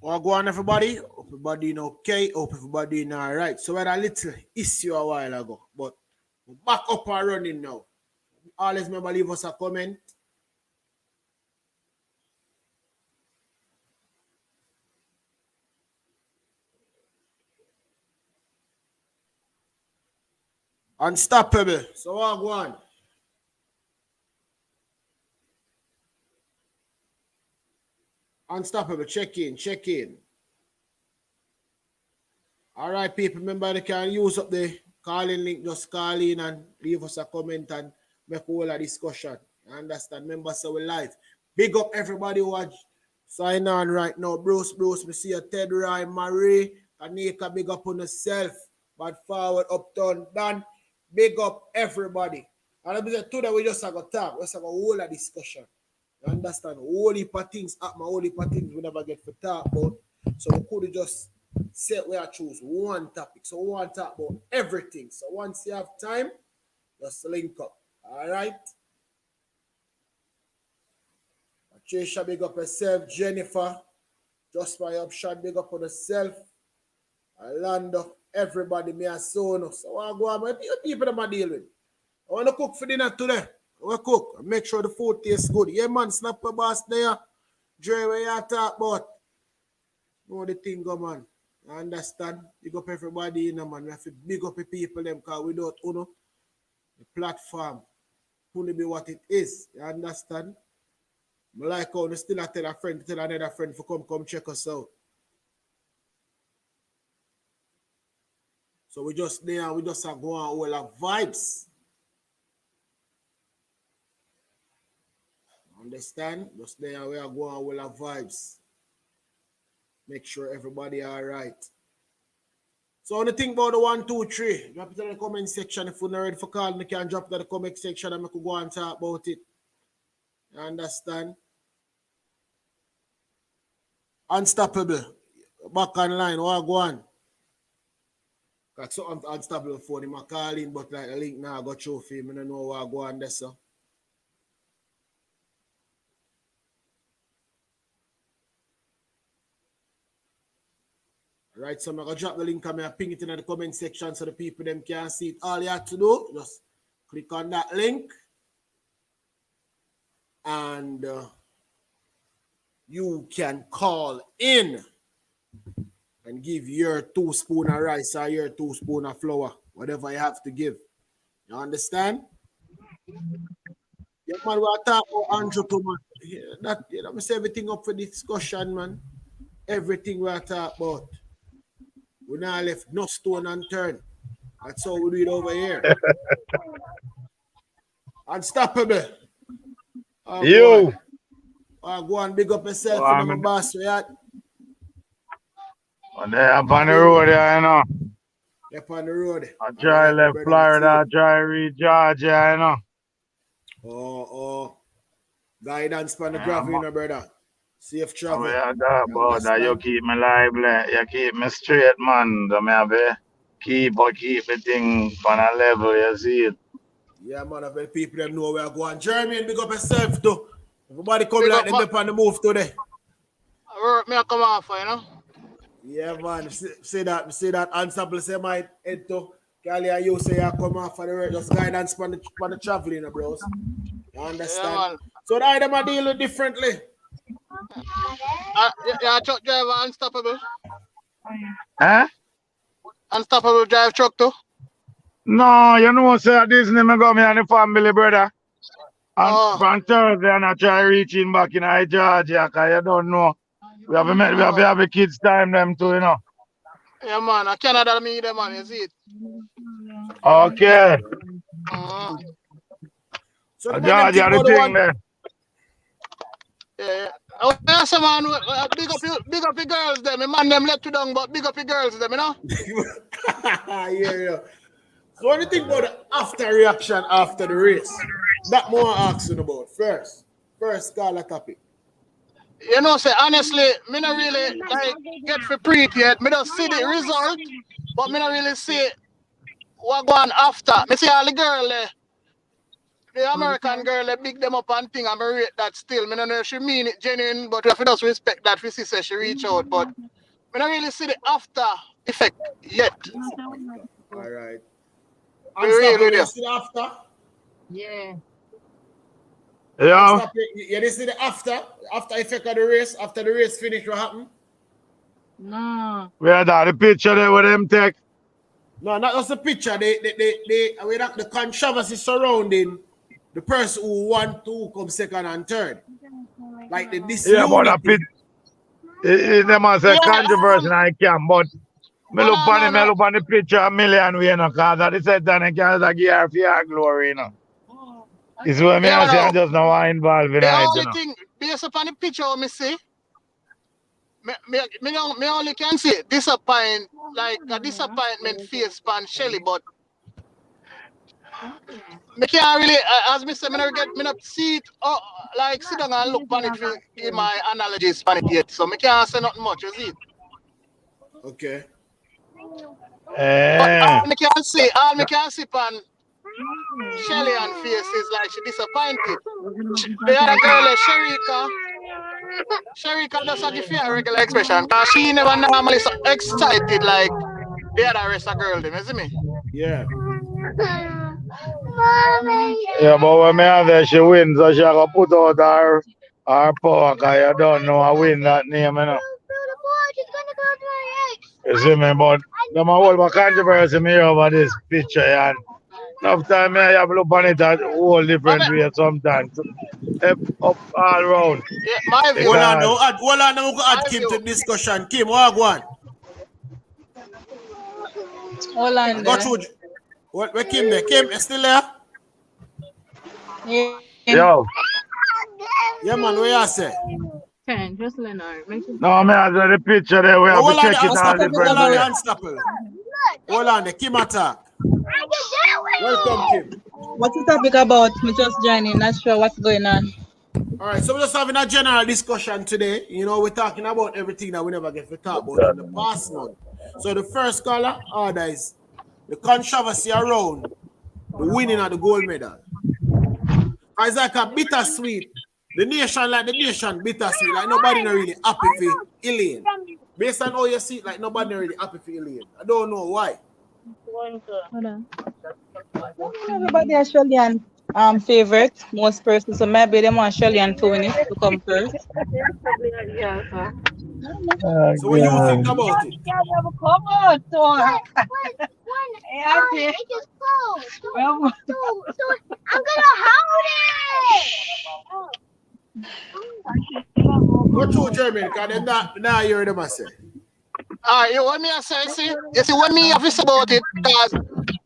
Well, go on, everybody. Hope everybody doing okay. Hope everybody doing all right. So we had a little issue a while ago, but we're back up and running now. Always remember leave us a comment. Unstoppable. So what go on? Unstoppable. Check in. Check in. All right, people. Remember they can use up the calling link. Just call in and leave us a comment and make all a discussion. You understand? Remember, so we live. Big up everybody who are sign on right now. Bruce, we see a Ted Roy, Marie, Kanika, big up on yourself. But forward, uptown, done. Big up everybody. And today we just have a talk. We just have a whole discussion. You understand? Whole heap of things happen, whole heap of things we never get to talk about. So we could just set where I choose one topic. So we want to talk about everything. So once you have time, just link up. All right? Patricia, big up yourself. Jennifer, just my upshot, big up on yourself. Orlando, everybody, me and son. So I go on, my people that I deal with. I want to cook for dinner today. I want to cook. Make sure the food tastes good. Yeah, man, snap a boss there. Dre, where you talk about? Know the thing go, man. I understand. Big up everybody, man. We have to big up the people, them, because without the platform wouldn't be what it is. You understand? I like how they still tell a friend, tell another friend to come check us out. So we just there, we just are going all our vibes. Understand? Just there, we are going all our vibes. Make sure everybody all right. So when you think about the 1, 2, 3, drop it in the comment section. If you're not ready for calling, you can drop it in the comment section and we could go and talk about it. You understand? Unstoppable. Back online, what go on? Got something unstoppable for him. I call in, but like the link now I got through for him. I don't know what go on there, so. Right, so I'm going to drop the link and I ping it in the comment section so the people them can see it. All you have to do, just click on that link and you can call in and give your 2 spoons of rice or your 2 spoons of flour, whatever you have to give. You understand? Yeah, man, we'll talk about Andrew too, man. Yeah, that, you know, I say everything up for discussion, man. Everything we'll talk about. We now left no stone unturned. That's how we do it over here. Unstoppable. You. Go and big up yourself and my boss. Yeah. They're up on the road, you know. Up on the road. I try left Florida, I try reach Georgia, you know. Oh. Guidance for the gravel, you know, brother. Safe travel. I got about that. You keep me lively. You keep me straight, man. So I have to keep the thing on a level, you see it. Yeah, man. I bet people them know where I go. And Jeremy, big up yourself, too. Everybody come big like them up on the move today. Me come off, you know? Yeah, man. See that Unstoppable say my head to Cali and you say you come off for the road. Just guidance for the traveling, bros. You understand? Yeah, so that them are dealing differently. Truck driver Unstoppable. Huh? Unstoppable drive truck too? No, you know, say at Disney, I go me and the family, brother. And from Thursday, and I try reaching back in Georgia, because you don't know. We have to have a kids' time, them too, you know. Yeah, man. I Canada, me, them, man. You see it? Okay. So Georgia, the thing there. Yeah. Oh, yes, man. Big up the girls, them. My man, them let you down, but big up the girls, them, you know? Yeah. So what do you think about the after reaction after the race? That more asking about. First call a topic. You know, say honestly, me not really like get for pre yet. Me don't see the result, but me not really see what going after. Me see all the girl the American girl, they big them up and thing, and I rate that still. I don't know if she mean it genuine, but if you just respect that, we see say she reach out. But I don't really see the after effect yet. All right. Really, You see the after? Yeah. Yeah. You didn't see the after effect of the race? After the race finish, what happened? No. Where that the picture there with them take? No, not just the picture. The controversy surrounding the person who won to come second and third. Like the disunity. Yeah, but a pit. They must say controversy I can, but me look on the picture a million way, you know, because I said that I can't give her for your glory, you know. It's what me I say, I'm just now involved in it, the only you know. thing, based upon the picture me see, me only can see disappointment, like a disappointment face pan Shelly, but me can't really, as me say, me not see it, like sit down and look on it to give my analogies on it yet, so me can't say nothing much, you see it. Okay. But all me can see pan Shelly and face is like she disappointed. The other girl, Sherika doesn't give you a regular expression because she never normally so excited like the other rest of girl, you see me? Yeah. Yeah, but when me have there, she wins, so she gonna put out her power, because you don't know I win that name, you know. You see me, but them a whole my controversy me over this picture, and enough time me I have look on it a whole different way sometimes. Up all round. Yeah, my view. Hold on, now we go add Kim to the discussion. Kim, what go on? Hold on. Go through. Where Kim there? Kim, you still there? Yeah. Yo. Yeah, man, what you say? Ken, just Leonard. No, me have the picture there. We have to check it all different Hold on, way. unstoppable. Hold on, Kim attack. Welcome, Kim. What's the topic about? Me just joining. Not sure what's going on. All right, so we're just having a general discussion today. You know, we're talking about everything that we never get to talk about in the past month. So the first caller order is the controversy around the winning of the gold medal. It's like a bittersweet. The nation bittersweet. Like nobody not really happy for Elaine. Based on how you see it, like nobody not really happy for Elaine. I don't know why. Hold on. Everybody has Australian favorite, most persons. So maybe they want Australian to win it to come first. So what you think about it? I'm gonna hold it. Go through German, because they're not hear them I say. You want me to say, you see, when me have to say about it, because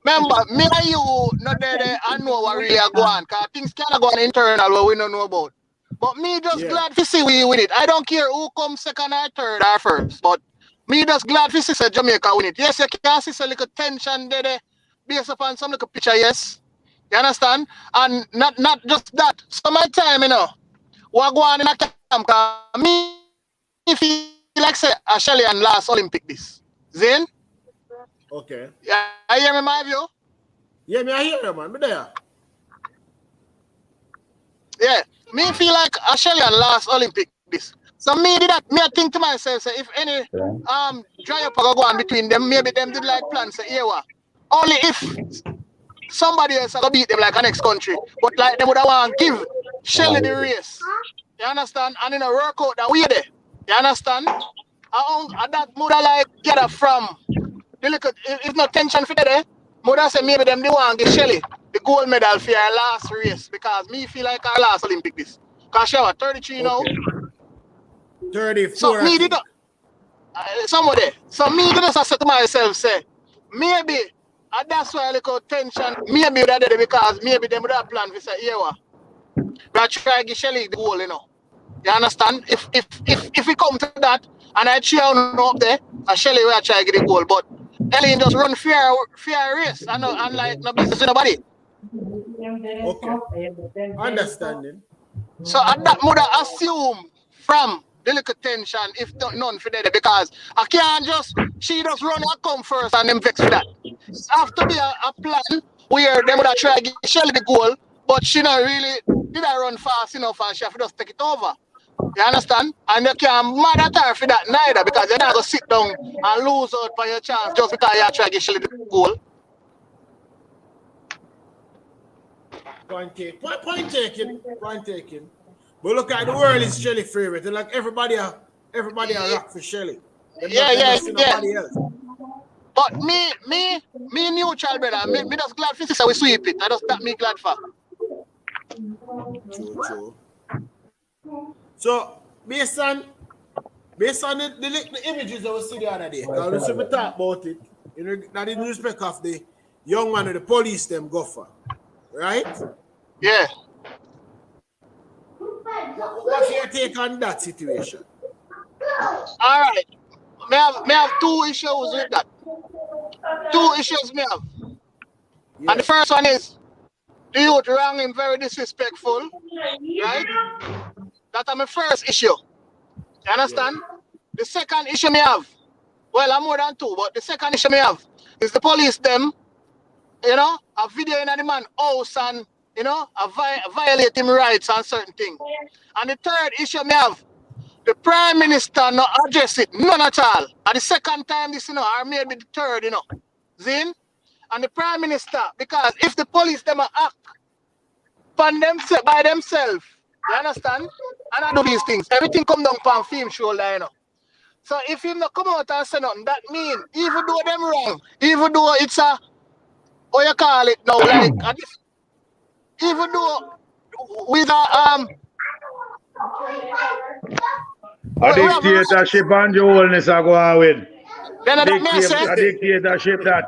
remember, me and you not there and know what really are going, because things cannot go on internal what we don't know about. But me just glad to see we win it. I don't care who comes second or third or first, but me just glad to see Jamaica win it. Yes, you can see a little tension there based upon some little picture, yes. You understand? And not just that. So my time, you know, we're going in a camp, me feel like say Australian last Olympic this. Zane? Okay. Yeah, I hear me my view? Yeah, me I hear you, man. Me there. Yeah. Me feel like Australian last Olympic this. So me did that. Me I think to myself, say if any dry up go on between them, maybe them did like plan say here what. Only if somebody else gonna beat them like a next country. But like they would have want to give Shelly the race. You understand? And in a workout that we there. You understand? And that would like get her from the little, if no tension for there, would say maybe them they want to give Shelly the gold medal for her last race because me feel like our last Olympic this. Because she was 33 now. 34. So me did somewhere. So me did just say to myself, say, maybe, and that's why I look at tension, maybe that day because maybe them would have planned to say, yeah, we are trying to give Shelly the goal, you know. You understand? If we come to that, and I cheer on up there, and Shelly will try to get the goal, but Ellen just run fair race, and like no business with nobody. Okay. Understanding. So and that mother assume from the little tension, if none for that, because I can't she just run and come first and them vex for that. It have to be a plan where they would try to get Shelly the goal, but she not really did I run fast enough and she have to just take it over. You understand? And you can't mad at her for that neither because you're not going to sit down and lose out for your chance just because you try to get Shelly the goal. Point taken. But look at the world is Shelly favorite. And like everybody are rock for Shelly. Yeah. Nobody else. But me neutral brother, me just glad for sister we sweep it. That me glad for. True. So based on the images that we see the other day, because we talk about it, not in respect of the young man of the police them go for. Right? Yeah. What's your take on that situation? All right. May have two issues with that. Two issues me have. Yeah. And the first one is the youth wrong him very disrespectful. Right? That's my first issue. You understand? Yeah. The second issue me have, well, I'm more than two, but the second issue me have is the police them, a video in the man house and, violate him rights and certain things. And the third issue me have, the Prime Minister not address it, none at all. And the second time this, or maybe the third, Zin? And the Prime Minister, because if the police them act by themselves, you understand? And I do these things. Everything come down on film shoulder, So if him not come out and say nothing, that mean even though them wrong, even though it's a what you call it now, like even though with a a dictatorship and the wholeness are going with. Then a dictatorship that.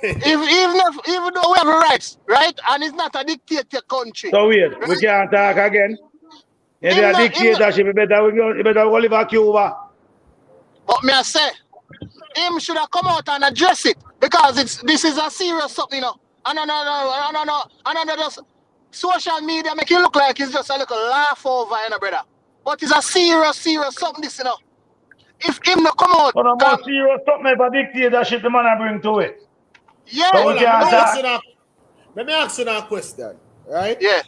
Even though we have rights, right? And it's not a dictator country. So wait, right? we can't talk again. If it's a dictatorship, you better go live in Cuba. But me I say, him should have come out and address it because this is a serious something, And just social media make it look like it's just a little laugh over, brother. But it's a serious something, this, If him not come out, but the most serious something if a dictatorship the man I bring to it. Yeah. So let me ask you that question, right? Yeah.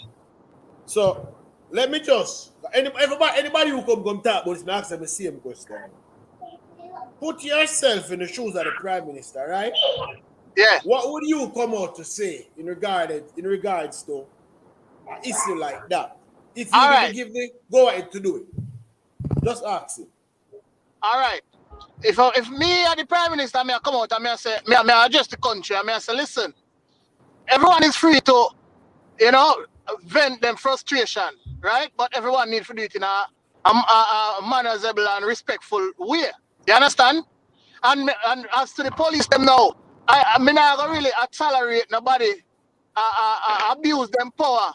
So let me just anybody who come talk about this, ask them the same question. Put yourself in the shoes of the Prime Minister, right? Yeah. What would you come out to say in regards to an issue like that? If you didn't give the go ahead to do it, just ask him. All right. If me and the Prime Minister, I come out and I say, I address the country, I say, listen, everyone is free to, vent them frustration, right? But everyone needs to do it in a manageable and respectful way. You understand? And as to the police, them now, I not really tolerate nobody abuse them power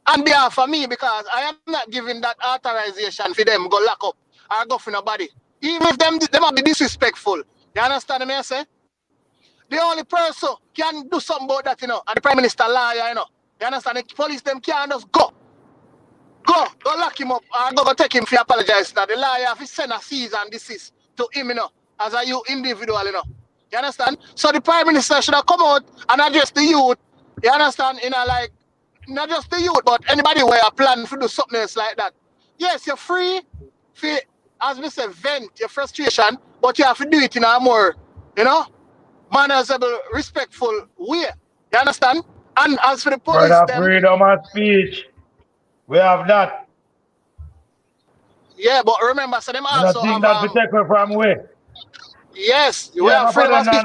on behalf of me because I am not giving that authorization for them go lock up or go for nobody. Even if them might be disrespectful. You understand me I say? The only person can do something about that, and the Prime Minister liar, You understand? The police them can't just go lock him up or go take him for apologize. Now the liar if he send a cease and desist to him, as a you individual, You understand? So the Prime Minister should have come out and address the youth. You understand? Like not just the youth, but anybody who are planning to do something else like that. Yes, you're free for, as we say, vent your frustration, but you have to do it in a more, manageable, respectful way. You understand? And as for the police, freedom of speech, we have that. Yeah, but remember, so them also have that we take from where? Yes, we have freedom of speech.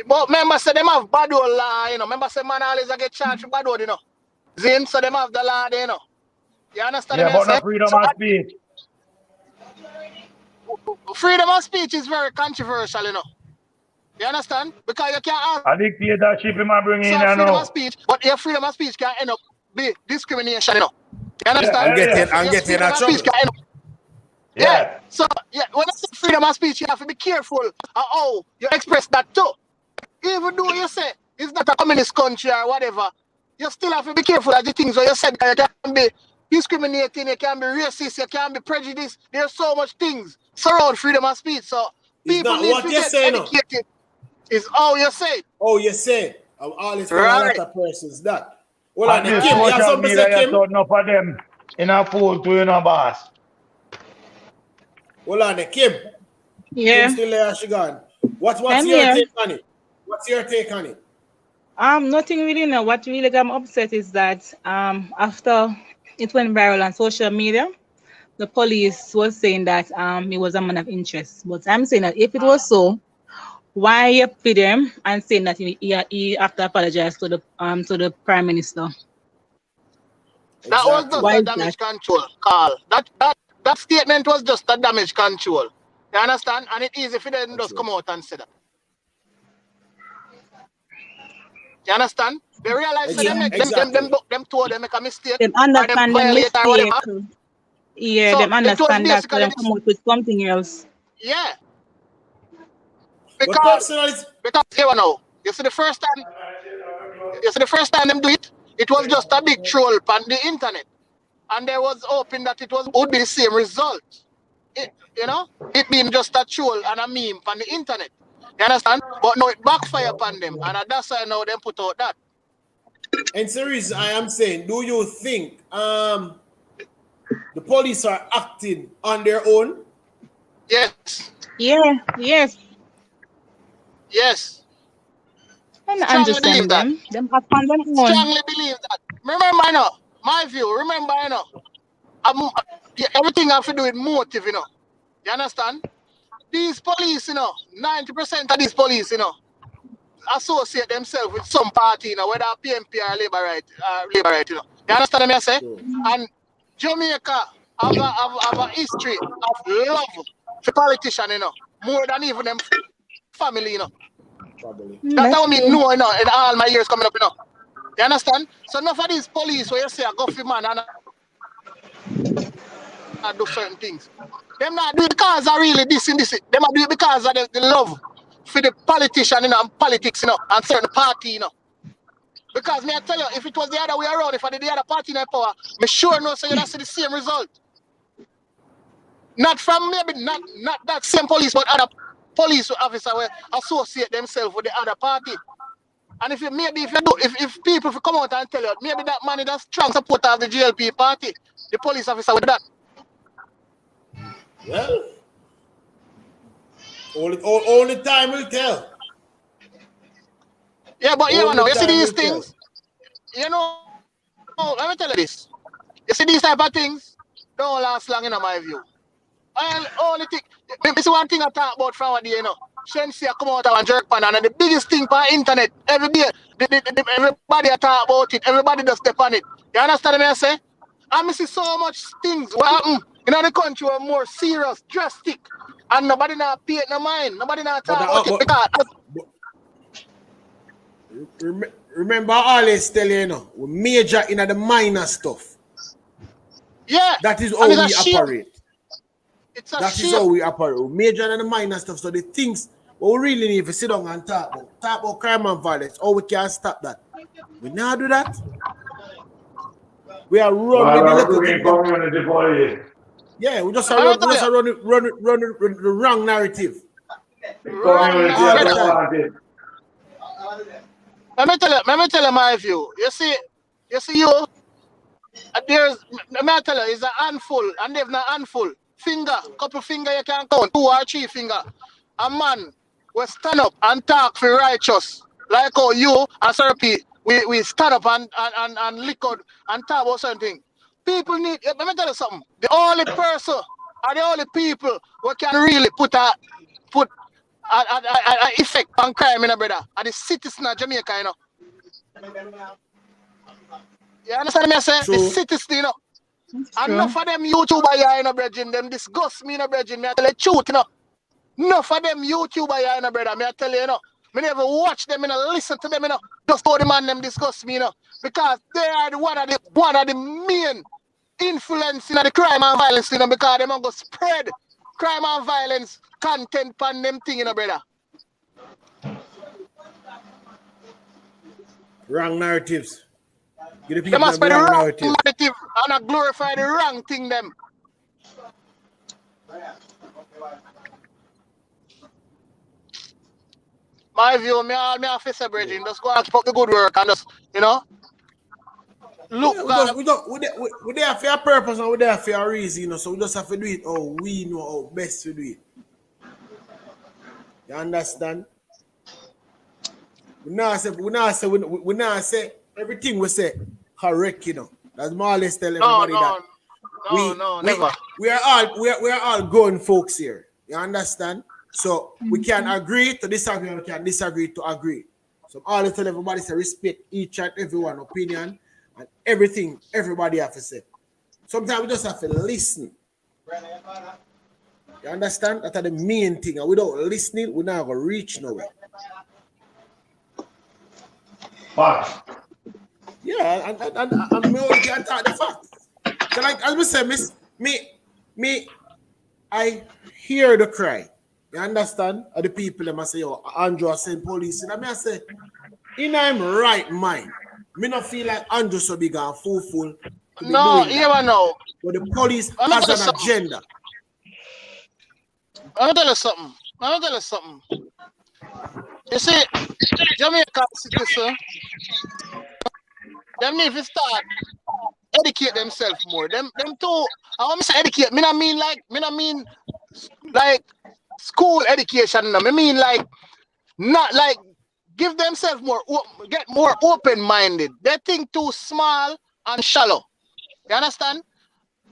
But remember, say them have bad old law, Remember, say man always get charged for bad old, Zin, so them have the law, You understand? Yeah, but not freedom of speech. Freedom of speech is very controversial, You understand? Because you can't have a dictatorship you might bring in freedom of speech, but your freedom of speech can end up be discrimination, You understand? I'm getting that trouble. Yeah. So when I say freedom of speech, you have to be careful how you express that too. Even though you say it's not a communist country or whatever, you still have to be careful of the things where you said that you can be discriminating, you can be racist, you can be prejudiced. There's so much things surround freedom of speech. So people need to get educated. Is how you say it. Oh, you say it. I'm always telling a lot of persons that. Hold on, And this Kim, you have social something to say, media, you Kim? thought enough of them in a fool to you know, boss. Hold on, Kim. Kim Yeah, still there, she gone. What's I'm your here. take on it? What's your take on it? Nothing really. No, what really got me upset is that after it went viral on social media, the police was saying that he was a man of interest. But I'm saying that if it was so, why you put him and saying that he have to apologize to the prime minister? That was Exactly. just Why a is that? damage control, Carl. That statement was just a damage control. You understand? And it's easy for them just come out and say that. You understand? They realize that Yeah, them two of them make a mistake them or them understand the violate or mistake. whatever. Yeah, So them it was understand that, so basically them come out with something else. yeah. But Because personally, here now, you see the first time them do it, it was just a big troll on the internet. And there was hoping that would be the same result. It being just a troll and a meme on the internet. You understand? But no, it backfire upon them. And that's why now them put out that. and series, I am saying, do you think the police are acting on their own? Yes. Yeah, yes. Yes. I don't Strongly believe understand that. them. Them have on their own. Strongly believe that. Remember, my view, everything have to do with motive, You understand? These police, 90% of these police, associate themselves with some party, whether PMP or Labour right, You understand what I say? Sure. And Jamaica have a history of love for politicians, more than even them family, Probably. That's That's how me true. know, in all my years coming up, You understand? So enough of these police where you say I go for man and I do certain things. Them not do it because I really this and this. Them not do it because of the love for the politician, and politics, and certain party, Because me I tell you, if it was the other way around, if I did the other party in power, me sure no so you'd see the same result. Not from maybe not that same police, but other police officer will associate themselves with the other party. And if people come out and tell you, maybe that man is a strong supporter of the GLP party, the police officer with that. Well, only time will tell. Yeah, but Only you see time these will tell. things, let me tell you this. You see these type of things don't last long in my view. And only thing, this is one thing I talk about from what day, Shensi come out and jerk pan, and the biggest thing for internet every day, everybody talk about it, everybody does step on it. You understand what I say? And I see so much things what happen in the country were more serious, drastic, and nobody not pay it no mind, nobody not talk about it because but remember, I always tell you, we major in the minor stuff. yeah, That is and how it's a we shame. operate. It's a That is shame. how we operate. We major in the minor stuff. So the things what we really need to sit down and talk about crime and violence, how we can stop that. We now do that. We are run Well, with the we're little doing thing them. community police. Yeah, we just Let me run tell the wrong narrative. The wrong, community All have the brother. to time. want it. Let me tell you my view. You see, let me tell you, it's a handful, and they've not handful. Couple finger you can count, 2 or 3 finger. A man will stand up and talk for righteous. Like how you and Serapi, we stand up and lick out and talk about something. People need, let me tell you something. The only person or the only people who can really put a effect on crime, brother, are the citizens of Jamaica, You understand me? I say the True. citizens, That's And true. enough of them YouTuber here, brethren, them disgust me, brethren. Me I tell you the truth, Enough of them YouTuber here, brother. Me I tell you, Me never watch them, listen to them, Just how the man them disgust me, Because they are one of the main influence in the crime and violence, because them go spread crime and violence content pan them thing, brother. Wrong narratives. Give the They people must them spread the wrong wrong narrative. narrative and glorify the wrong thing, them. My view, me have to say, brethren, just go and keep up the good work and just, Look, we there for a purpose and we there for a reason, you know. So we just have to do it how we know how best to do it. You understand? We now say everything we say correct, you know. That's more or less tell everybody never. We are all grown folks here. You understand? So we can agree to disagree and we can disagree to agree. So all tell everybody to respect each and everyone's opinion and everything everybody have to say. Sometimes we just have to listen. You understand? That's the main thing. And without listening, we're not going to reach nowhere. Yeah, and we only can talk the fact. So like as we say, me, I hear the cry. You understand? Or the people that say, "Oh, Andrew send police." And I say, in I'm right mind. Me not feel like Andrew so big and fool. No, you know. But the police has an agenda. I'm gonna tell you something. You see, Jamaica citizens, them need to start educate themselves more. Them too. I want to say educate. Me not mean like school education. No, me mean like not like give themselves get more open-minded. They think too small and shallow. You understand?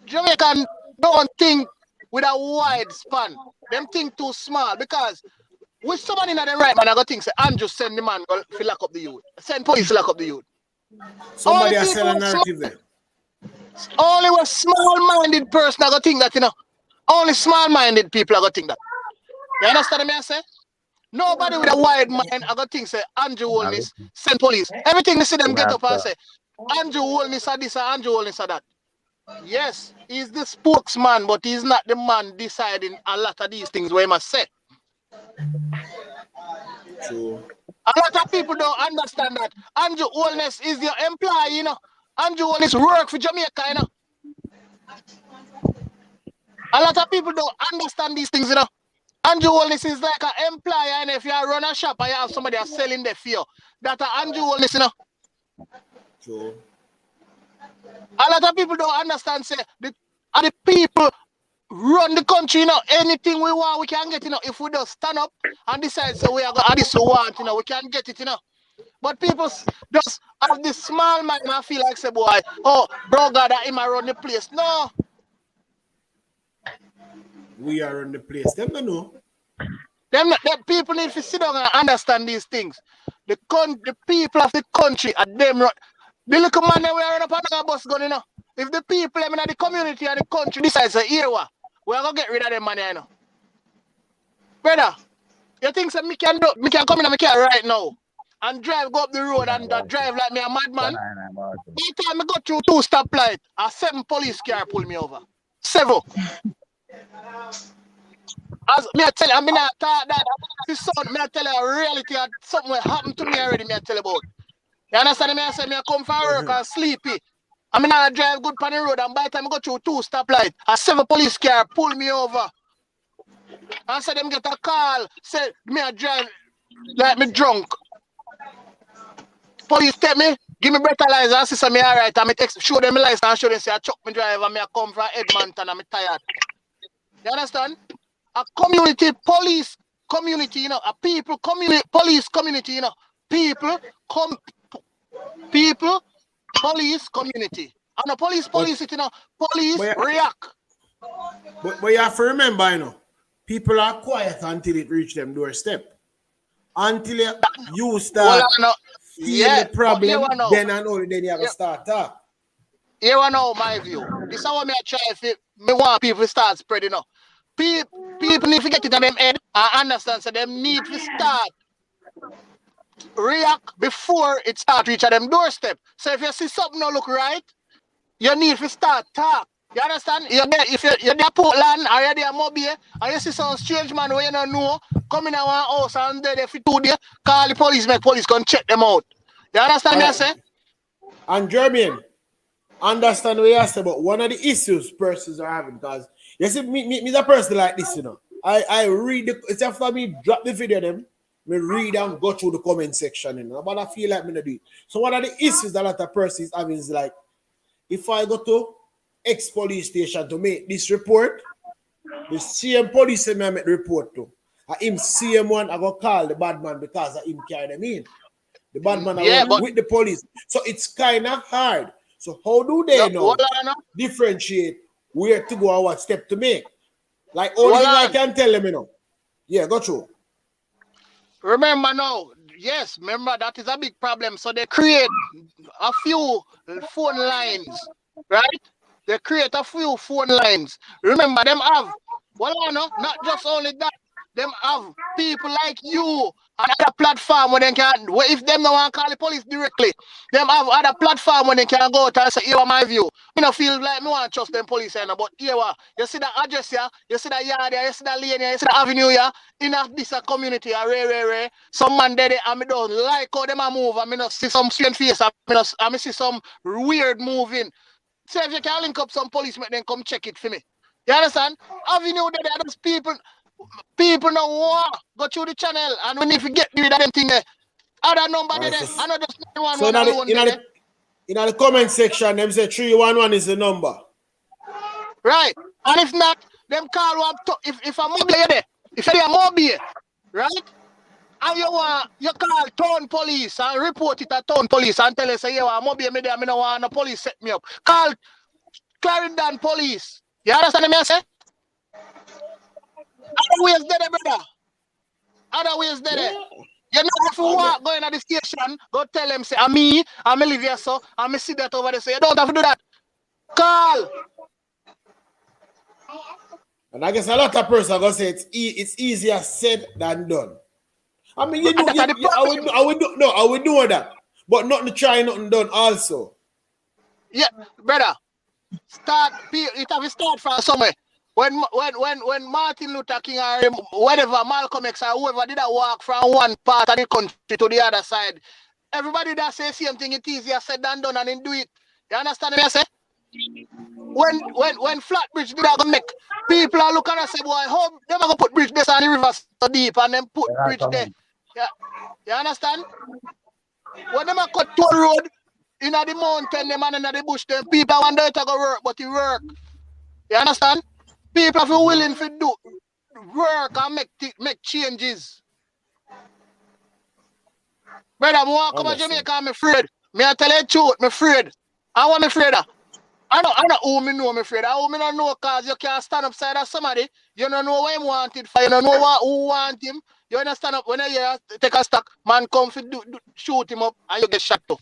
Jamaican don't think with a wide span. Them think too small because with someone in the right man, I got things say Andrew send the man go lock up the youth. Send police to lock up the youth. Somebody has sell a narrative there. Only a small-minded person I got think that, you know. Only small-minded people I got think that. You understand me I say? Nobody with a wide mind I got think say Andrew Holness send police. Everything they see them get up and say Andrew Holness are this and Andrew Holness are that. Yes, he's the spokesman, but he's not the man deciding a lot of these things where he must say. True. A lot of people don't understand that Andrew Holness is your employee, you know. Andrew Holness work for Jamaica, you know. A lot of people don't understand these things, you know. Andrew Holness is like an employer, and if you run a shop and you have somebody that's selling there for you, that's Andrew Holness, you know. True. A lot of people don't understand, say, the people run the country, you know. Anything we want, we can get, you know. If we just stand up and decide, so we are going to this we want, you know, we can get it, you know. But people just have this small mind and feel like, say, boy, oh, bro, God, that him around the place. No. We are on the place. Them don't know. Them people need to sit down and understand these things. The people of the country are them. The little man that we are on a bus gun, you know. If the people in the community and the country decides to hear what, we are going to get rid of them money, you know. Brother, you think that me can come in and me car right now and go up the road and drive like me a madman? By the time I go through 2 stoplights, a 7 police car pull me over. 7. As me I tell you, I mean I thought that this son, me I tell you a reality of something will happen to me already, me I tell you about. You understand me? I say me I come from work and sleepy. I mean I drive good on the road and by the time I go through 2 stoplights, a 7 police car pull me over. And say them get a call, say me I drive like me drunk. Police tell me, give me breathalyzer and say me alright, and me show them my license and show them say I chuck me drive and me I come from Edmonton and me tired. You understand? A police community, you know, a people community, police community, you know, people, police community. And a police, you know, police react. But you have to remember, you know, people are quiet until it reach them doorstep. Until you start feel the problem, then you have to start talk. Here I know my view. This is how me try if me want people to start spreading up. People need to get it in them head and understand, so them need to start react before it start reach at them doorstep. So if you see something not look right, you need to start talk. You understand? If you're there Portland or you're there Mobile and you see some strange man who you don't know come in our house and they're there for 2 days, call the police, make police come check them out. You understand what I say? And Jermaine, understand what you say, but one of the issues persons are having, because you see, me a person like this, you know. I read it's after me drop the video them, me read and go through the comment section, you know. But I feel like me not do it. So one of the issues that a lot of persons having is like if I go to X police station to make this report, the same police I make the report to. Him same one I go call the bad man because of him carry them in. The bad man I Yeah, work but with the police. So it's kind of hard. So how do they know differentiate where to go and what step to make? Like only thing I can tell them, you know. Yeah, go through. remember now, yes, remember that is a big problem. So they create a few phone lines, right? They create a few phone lines. Remember, them have, not just only that, them have people like you on other platform where they can, if them no want to call the police directly, them have other platform where they can go out and say, here are my view. Me no feel like me want to trust them police, but here you see that address here, you see that yard here, you see that lane here, you see that avenue here, in this community, rare. Some man there, and me don't like how them a move, and me no see some strange face, and me see some weird moving. So if you can link up some police, then come check it for me. You understand? Avenue there, those people know what go through the channel, and we need to get rid of them thing there. Other number there, I know just 911 alone there. In the comment section, them say 311 is the number. Right. And if not, them call one if a mobile there, if you're a mobile, right? And you call town police and report it at town police and tell us, say, yeah, mobile me there, I don't want no police set me up. Call Clarendon police. You understand me I say? Other ways there, brother. Other ways there. Yeah. You know, if you walk going at the station, go tell them, say, I'm live here, so I'm see that over there. So you don't have to do that. Call. And I guess a lot of persons are going to say it's easier said than done. I mean, I would do that. But nothing to try, nothing done also. Yeah, brother. It have to start from somewhere. When Martin Luther King or whatever, Malcolm X or whoever did that walk from one part of the country to the other side, everybody that say same thing, it's easier said than done and then do it. You understand me I say? When Flatbridge did that go make, people are looking and say, boy, how them are gonna put bridge this on the river so deep and then put bridge there. Yeah. You understand? When them are cut toll road in the mountain, them and in the bush, them people wonder it to go work, but it work. You understand? People are willing to do work and make changes. Brother, I want to come to Jamaica, I'm afraid. Me I tell you the truth, I'm afraid. I want me afraid. I don't who me know, I'm afraid. I who me don't know because you can't stand up side of somebody. You don't know what him wanted for. You don't know who want him. You understand up when you hear take a stock, man come for shoot him up and you get shot too.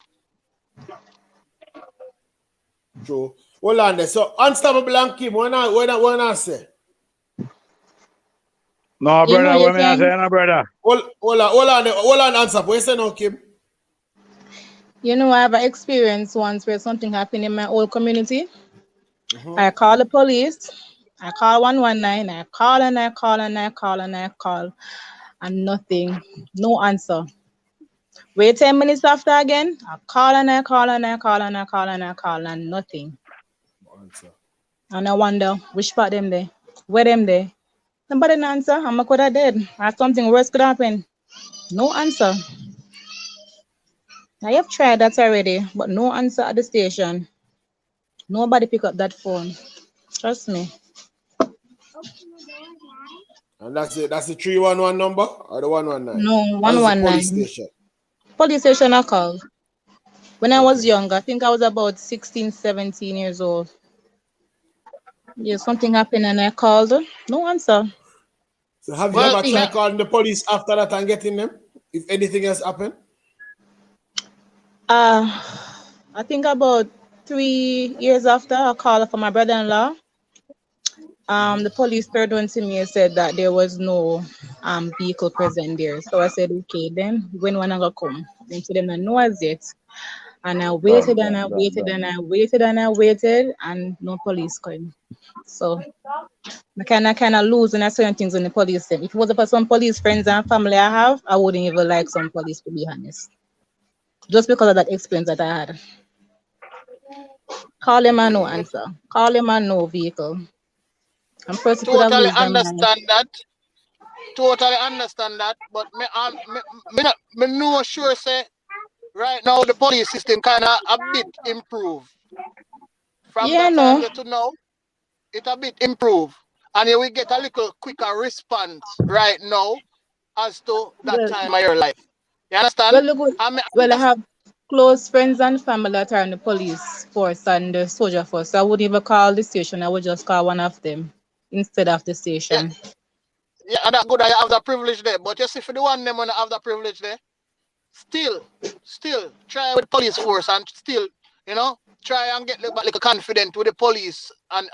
True. Hold on there. So unstoppable and Kim, when I say? No, brother, what me I say, no, brother. Hold on, answer. What you say now, Kim? You know, I have an experience once where something happened in my old community. I call the police. I call 119. I call and I call and I call and I call. And nothing. No answer. Wait 10 minutes after again. I call and I call and I call and I call and I call and nothing. No answer. And I wonder, which part them there? Where them there? Nobody no answer. I'm could have dead. Or something worse could happen. No answer. I have tried that already, but no answer at the station. Nobody pick up that phone. Trust me. And that's it. That's the 311 number or the 119? No, 119. Police station. Police station I called. When I was young, I think I was about 16, 17 years old. Yeah, something happened and I called. No answer. So have you ever tried calling the police after that and getting them? If anything else happened? I think about 3 years after, I called for my brother-in-law. The police turned on to me and said that there was no vehicle present there. So I said, okay, then when one I go come? Then to them no as yet. And I waited and I waited and I waited and I waited and no police came. So I kind of lose when I certain things in the police. If it was for some police friends and family I have, I wouldn't even like some police, to be honest. Just because of that experience that I had. Call him and no answer. Call him and no vehicle. I'm first totally understand that. Totally understand that. But me no sure say right now the police system kind of a bit improved. From Yeah, that time no. to now, it a bit improved. And you will get a little quicker response right now as to that Well, time of your life. You understand? well, look, good. I mean, Well, I have close friends and family that are in the police force and the soldier force. So I wouldn't even call the station. I would just call one of them instead of the yeah, station. yeah, and that good I have the privilege there. But you see, for the one them when I have the privilege there, still try with police force and still, try and get like a confident with the police and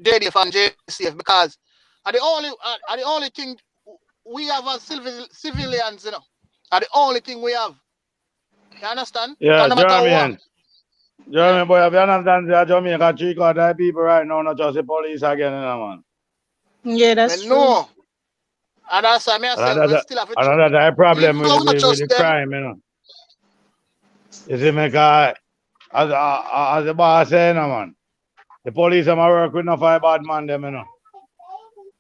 JDF and JCF because are the only thing we have as civilians, are the only thing we have. You understand? Yeah, No matter what. Jeremy. Yeah. Jeremy, boy, if you understand that Jamaica 3/4 people right now, not just the police again, man. Yeah, that's But true. no. And that's why I say we still have to Another even problem though we not with trust the them. crime, You see, me, as the boss say, man, the police them a work with no five bad man, them.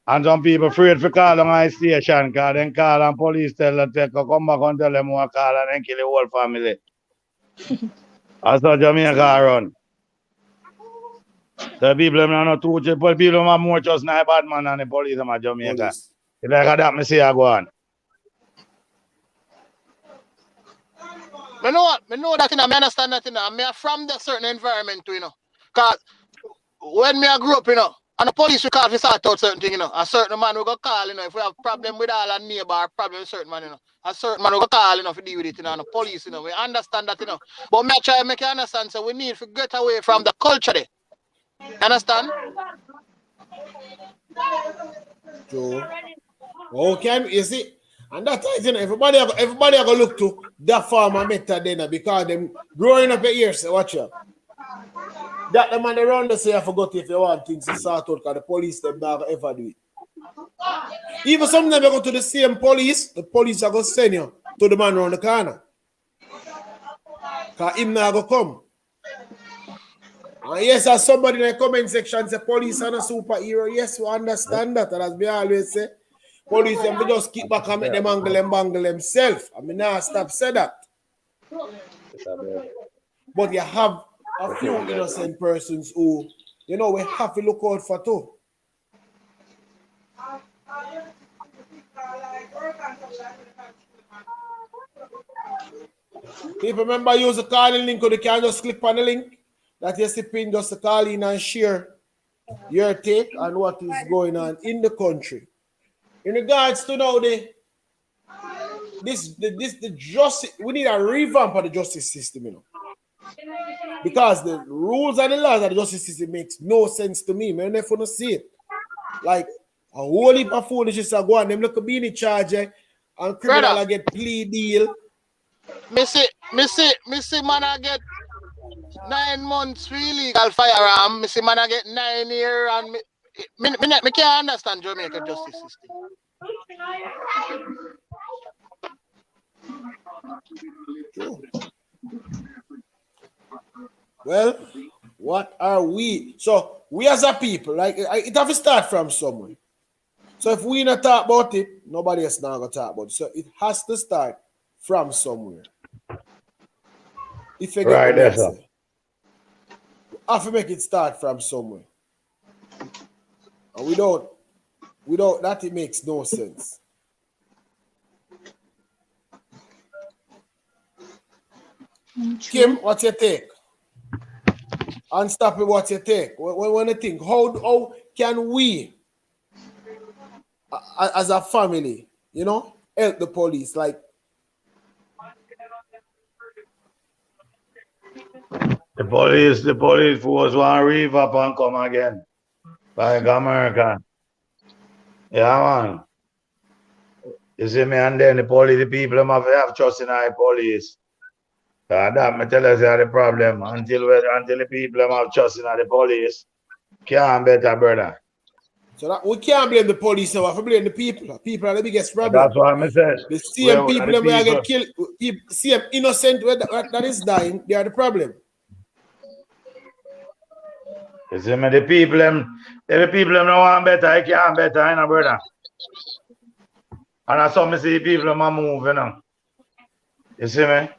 And some people afraid to call on my station, because then call and police tell them, come back and tell them who call and then kill the whole family. That's how Jamaica run. The people them not too cheap, but people have more just not bad man than the police them at Jamaica. Police. It's like that, me say I go on. I know that, I understand that, I'm from that certain environment, Because when I grew up, and the police will call to sort out certain things, a certain man will go call, if we have problem with all our neighbor, problem with certain man, a certain man will go call, to deal with it, and the police, we understand that, But me try to make you understand, so we need to get away from the culture there. Understand? True. Okay, you see, and that is, everybody are gonna look to that farmer method then because them growing up here, so watch out. That the man around us say I forgot if you want things to sort out because the police them never ever do it. Even sometimes you go to the same police, the police are gonna send you to the man around the corner. Because him not gonna come. And yes, as somebody in the comment section say police are a superhero. Yes, we understand that. And as we always say, police them just keep back and make them bangle themselves. I mean, now stop say that. But you have a few innocent persons who, we have to look out for too. People remember use the calling link or you can just click on the link that you see pin just to call in and share your take on what is going on in the country. In regards to now the justice, we need a revamp of the justice system, because the rules and the laws of the justice system makes no sense to me. Man, if you don't see it, like a whole heap of foolishness are going. Them look be in charge and criminal Brother, get plea deal. me see, man, I get 9 months for illegal firearm. Me see, man, I get 9 years, and me can't understand Jamaica justice system. True. Well, what are we? So we as a people, like it have to start from somewhere. So if we not talk about it, nobody else now gonna talk about it. So it has to start from somewhere. If you get Right what there, I sir. say, I have to make it start from somewhere. And without that, it makes no sense. Kim, what's your take? Unstoppable, what's your take? When you think, how can we, as a family, help the police? Like, The police force want to rev up and come again. Like America. Yeah, man. You see me, and then the people them have trust in our police. That me tell us the problem. Until the people them have trust in the police, can't better, brother. so that we can't blame the police, so we have to blame the people. People are the biggest problem. That's what I said. The same people that get killed, same innocent that is dying, they are the problem. You see me, the people them don't want better, I can't better, brother. And that's how me see people them move, You see me?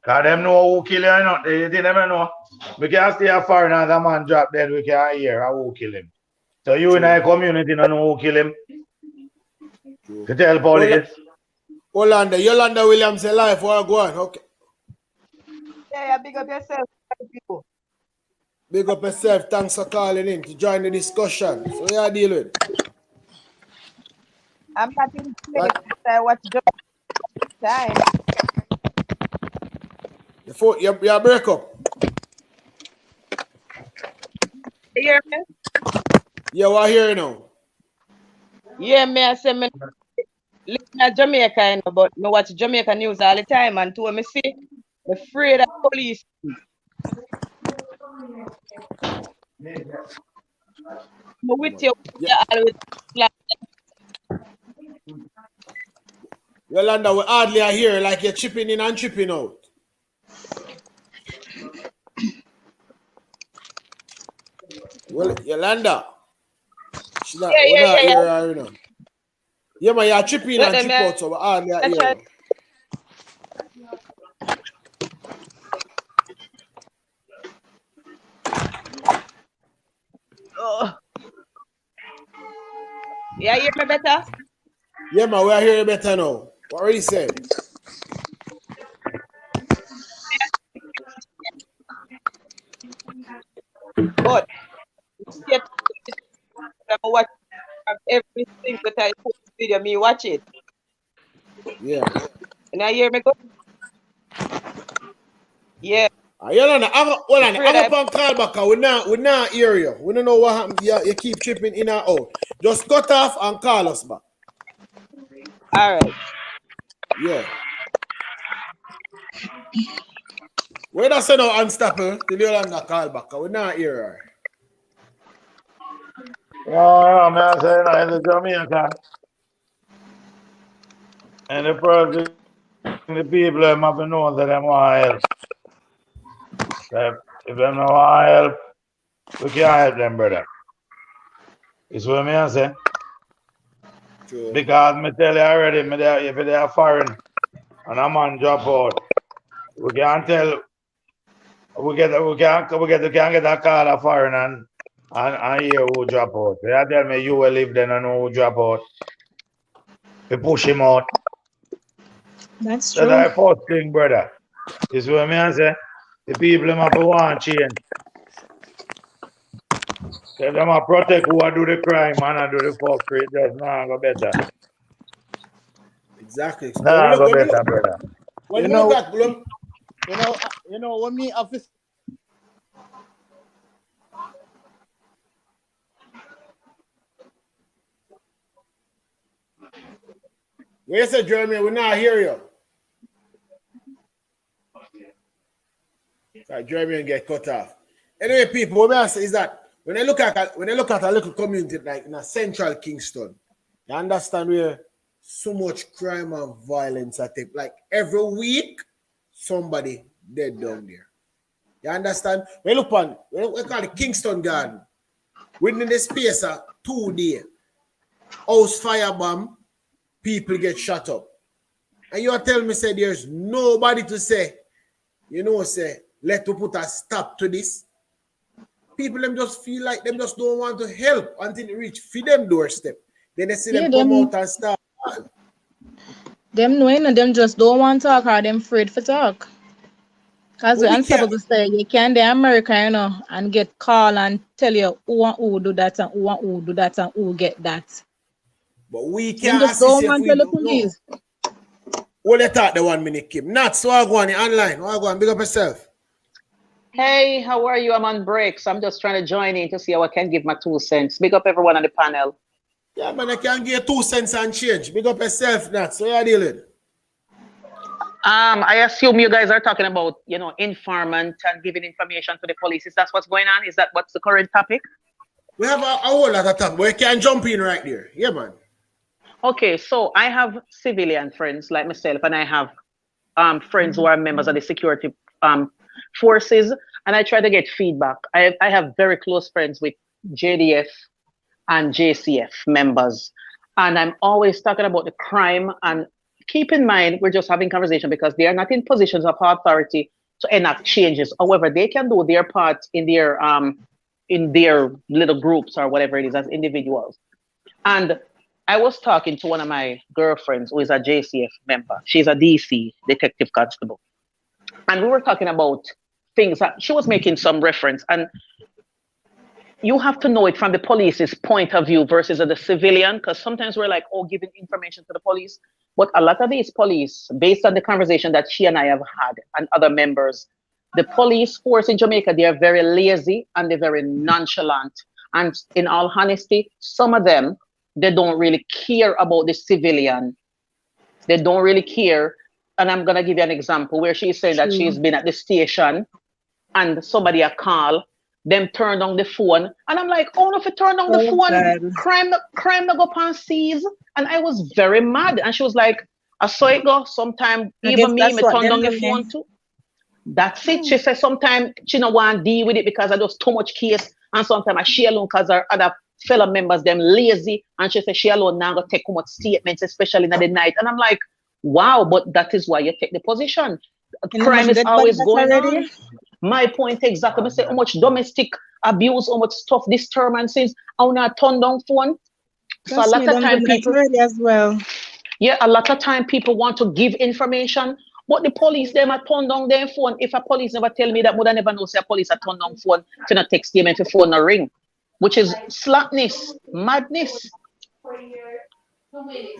Cause them know who kill you or not. They never know. We can stay a foreigner, the man drop dead, we can hear who kill him. So you in our community don't know who kill him. To tell police. Yolanda Williams alive, what go on? Okay. Yeah, big up yourself, people. Big up yourself. Thanks for calling in to join the discussion. So we are dealing. I'm not in place. I watch the time. The phone, you break up. You hear me? Yeah, we're here now. Yeah, me I say me live in Jamaica, you know, but me watch Jamaica news all the time, and to me see, I'm afraid of police. Me with you, always like, Yolanda, we hardly are here like you're chipping in and chipping out. Well, Yolanda, she's not, we're not here, you know. Yeah, man, you're chipping and chip out, so we hardly are here. oh. Yeah, you hear me better? Yeah, man, we are hearing better now. What are you saying? But I watch every single time I post video, me watch it. Yeah. And I hear me go. Yeah. Yolanda, hang up and call back. We not hear you. We don't know what happened. You keep chipping in and out. Just cut off and call us back. All right. Yeah. Where does say now unstoppable till Yolanda call back? We not hear her. No, man, I say no, in the Jamaica. And the person, the people them have to know that them want help. If them don't want help, we can't help them, brother. It's what me I say. True. Because me tell you already, if they are foreign and a man drop out, we can't tell. We can't get a call a foreign and hear who drop out. They tell me you will live then and know who drop out. We push him out. That's true. That's the first thing, brother. This is what I say. The people have to want change. Tell them to protect who do the crime and do the fuck it. Just not go better. Exactly. Nah, go better, brother. When you know, when me office. when you say Jeremy, we not hear you. Right, Jeremy get cut off. Anyway, people, what I say is that when I look at a little community like in a central Kingston, you understand where so much crime and violence I think. Like every week, somebody dead down there. You understand? When you look on, we call it Kingston Garden. Within the space of 2 days, house firebomb, people get shot up. And you are telling me, say, there's nobody to say, say, let to put a stop to this. People them just feel like them just don't want to help until it reach for them doorstep. Then they see them come out and start. Them knowing and them just don't want to talk or them afraid for talk. Because we're unstoppable say you can the America, and get call and tell you who do that and who do that and who get that. But we can't just don't want to the police. What they thought the 1 minute, Kim? Not so I go on online. I go on, big up yourself. Hey, how are you? I'm on break, so I'm just trying to join in to see how I can give my 2 cents. Big up everyone on the panel. Yeah, man, I can give 2 cents and change. Big up yourself, Nat. So you're dealing. I assume you guys are talking about, informant and giving information to the police. Is that what's going on? Is that what's the current topic? We have a whole lot of time, but we can jump in right there. Yeah, man. Okay, so I have civilian friends like myself, and I have friends who are members of the security forces, and I try to get feedback. I have very close friends with JDF and JCF members, and I'm always talking about the crime and keep in mind, we're just having conversation because they are not in positions of authority to enact changes. However, they can do their part in their little groups or whatever it is as individuals. And I was talking to one of my girlfriends who is a JCF member. She's a DC detective constable. And we were talking about things that she was making some reference. And you have to know it from the police's point of view versus the civilian, because sometimes we're like, oh, giving information to the police. But a lot of these police, based on the conversation that she and I have had and other members, the police force in Jamaica, they are very lazy and they're very nonchalant. And in all honesty, some of them, they don't really care about the civilian. They don't really care. And I'm going to give you an example where she's saying that she's been at the station and somebody a call, them turn on the phone. And I'm like, oh, no, if you turn on the phone, crime no go upon seas. And I was very mad. And she was like, I saw it go. Sometime even me turn on the phone too. That's it. She said sometimes she don't want to deal with it because I just too much case. And sometimes I share alone because her other fellow members, them lazy. And she said she alone now go take too much statements, especially in the night. And I'm like, wow, but that is why you take the position. Crime is always going on. My point exactly. I say how much domestic abuse, how much stuff, disturbances. I want to turn down phone. So a lot of time people as well. Yeah, a lot of time people want to give information, but the police them are turn down their phone. If a police never tell me that, would I never know say a police are turn down phone to not text them if the phone no ring, which is slackness, madness.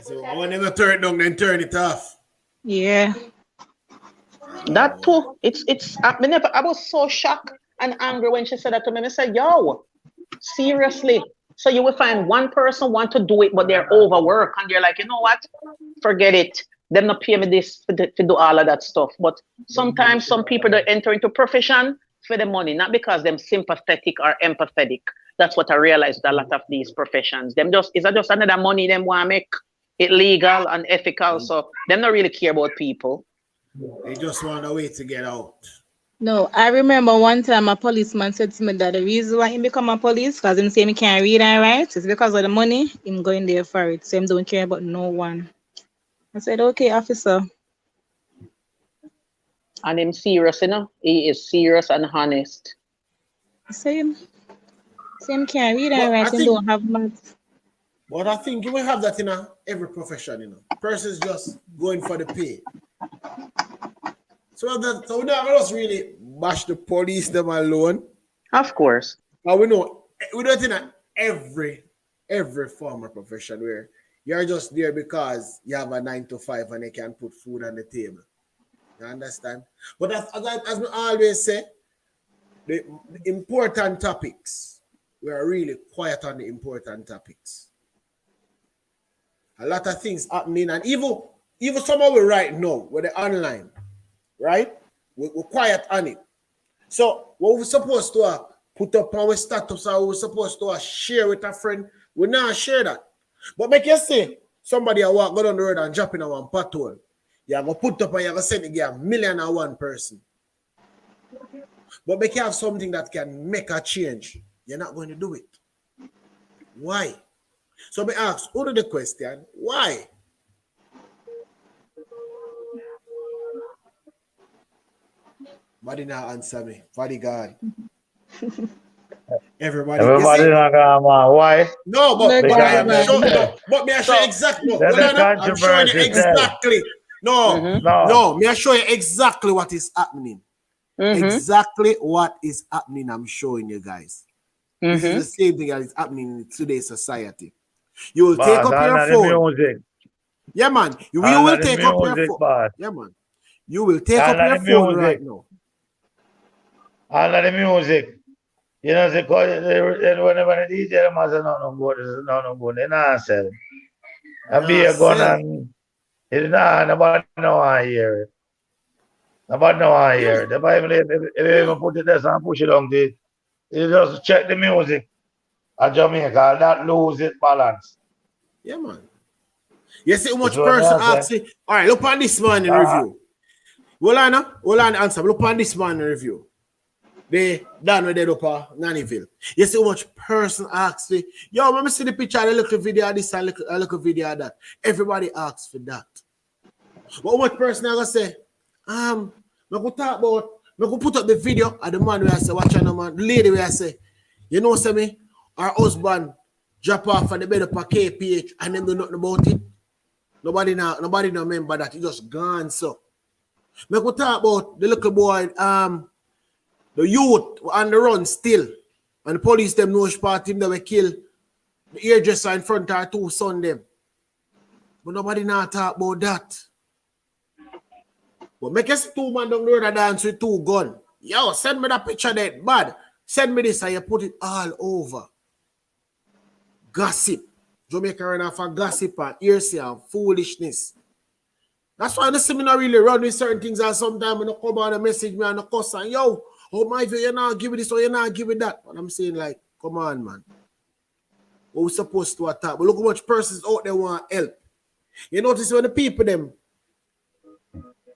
So I will never turn it down, then turn it off. Yeah. That too. I was so shocked and angry when she said that to me. I said, yo, seriously. So you will find one person want to do it, but they're overworked and they're like, you know what? Forget it. Them not pay me this to do all of that stuff. But sometimes some people that enter into profession for the money, not because them sympathetic or empathetic. That's what I realized with a lot of these professions. Them just another money them want to make it legal and ethical. So them not really care about people. They just want a way to get out. No, I remember one time a policeman said to me that the reason why he become a police, because him say he can't read and write, is because of the money. Him going there for it. So him don't care about no one. I said, okay, officer. And him serious, you know? He is serious and honest. Same can't read and write, him don't have maths. But I think you will have that in every profession, you know. Person's just going for the pay. So we don't just really bash the police them alone. Of course. But we know we don't in every form of profession where you're just there because you have a 9 to 5 and they can put food on the table. You understand? But as I always say, the important topics, we are really quiet on the important topics. A lot of things happening, and even someone will write now with the online, right? We're quiet on it. So what we're supposed to put up our status, or we're supposed to share with a friend, we not share that. But make you say somebody walk go down the road and drop in a one pothole. You're gonna put up and you're gonna send it to 1,000,001 person. But make you have something that can make a change. You're not going to do it. Why? So me ask, who do the question? Why? Nobody not answer me. Body God. Everybody not gonna why? No, but me I show you exactly. I'm showing you exactly. No, me I show you exactly what is happening. Exactly what is happening. I'm showing you guys. This is the same thing that is happening in today's society. You will take up your phone. Yeah, man. You will take up your phone. Yeah, man. You will take up your phone right now. All of the music. You know, whenever the DJ must have not good, they not sell. I be a gun and it's not nobody know I hear it. Nobody know I hear it. If you even put it there and push it on the, you just check the music at Jamaica, that lose its balance. Yeah, man. You see how much person asking. All right, look on this man in review. Hold on, answer. Look on this man in review. They done with it up Nannyville. You see how much person asks me, yo, let me see the picture, a little video of this, a little video of that. Everybody asks for that. But how much person I gonna say? I could talk about, I could put up the video of the man where I say, watch out, man, the lady where I say, you know, say me, our husband drop off at the bed of a KPH and them do nothing about it. Nobody now remember that. He just gone. So I could talk about the little boy, the youth on the run still. And the police them know which part him that we kill the hairdresser in front of our two sons them. But nobody now talk about that. But make us two man down the road dance with two guns. Yo, send me that picture that bad. Send me this and you put it all over. Gossip. Jamaica run off of gossip and hearsay and foolishness. That's why I see me not really run with certain things, and sometimes when I come out and message me and I cuss and yo, oh my view, you're not giving this or you're not giving that. And I'm saying like, come on, man. What we supposed to attack? But look how much persons out there want help. You notice when the people them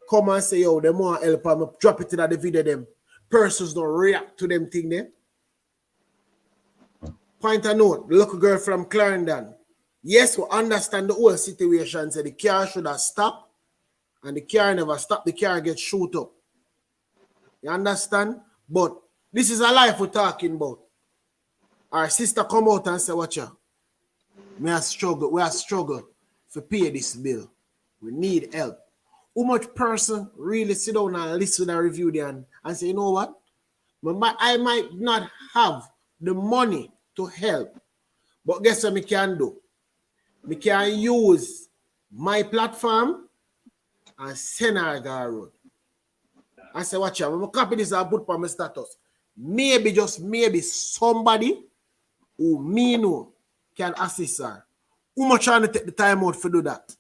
come and say, yo, they want help and drop it in the video them, persons don't react to them thing there. Point a note, the little girl from Clarendon. Yes, we understand the whole situation. Say the car should have stopped, and the car never stopped. The car gets shoot up. You understand? But this is a life we're talking about. Our sister come out and say, watch out. We are struggle to pay this bill. We need help. How much person really sit down and listen and review them and say, you know what? I might not have the money to help, but guess what I can do? I can use my platform and send her a road. I say, watch out. I'm going to copy this and put on my status. Maybe, just maybe, somebody who me know can assist her. How much trying to take the time out to do that?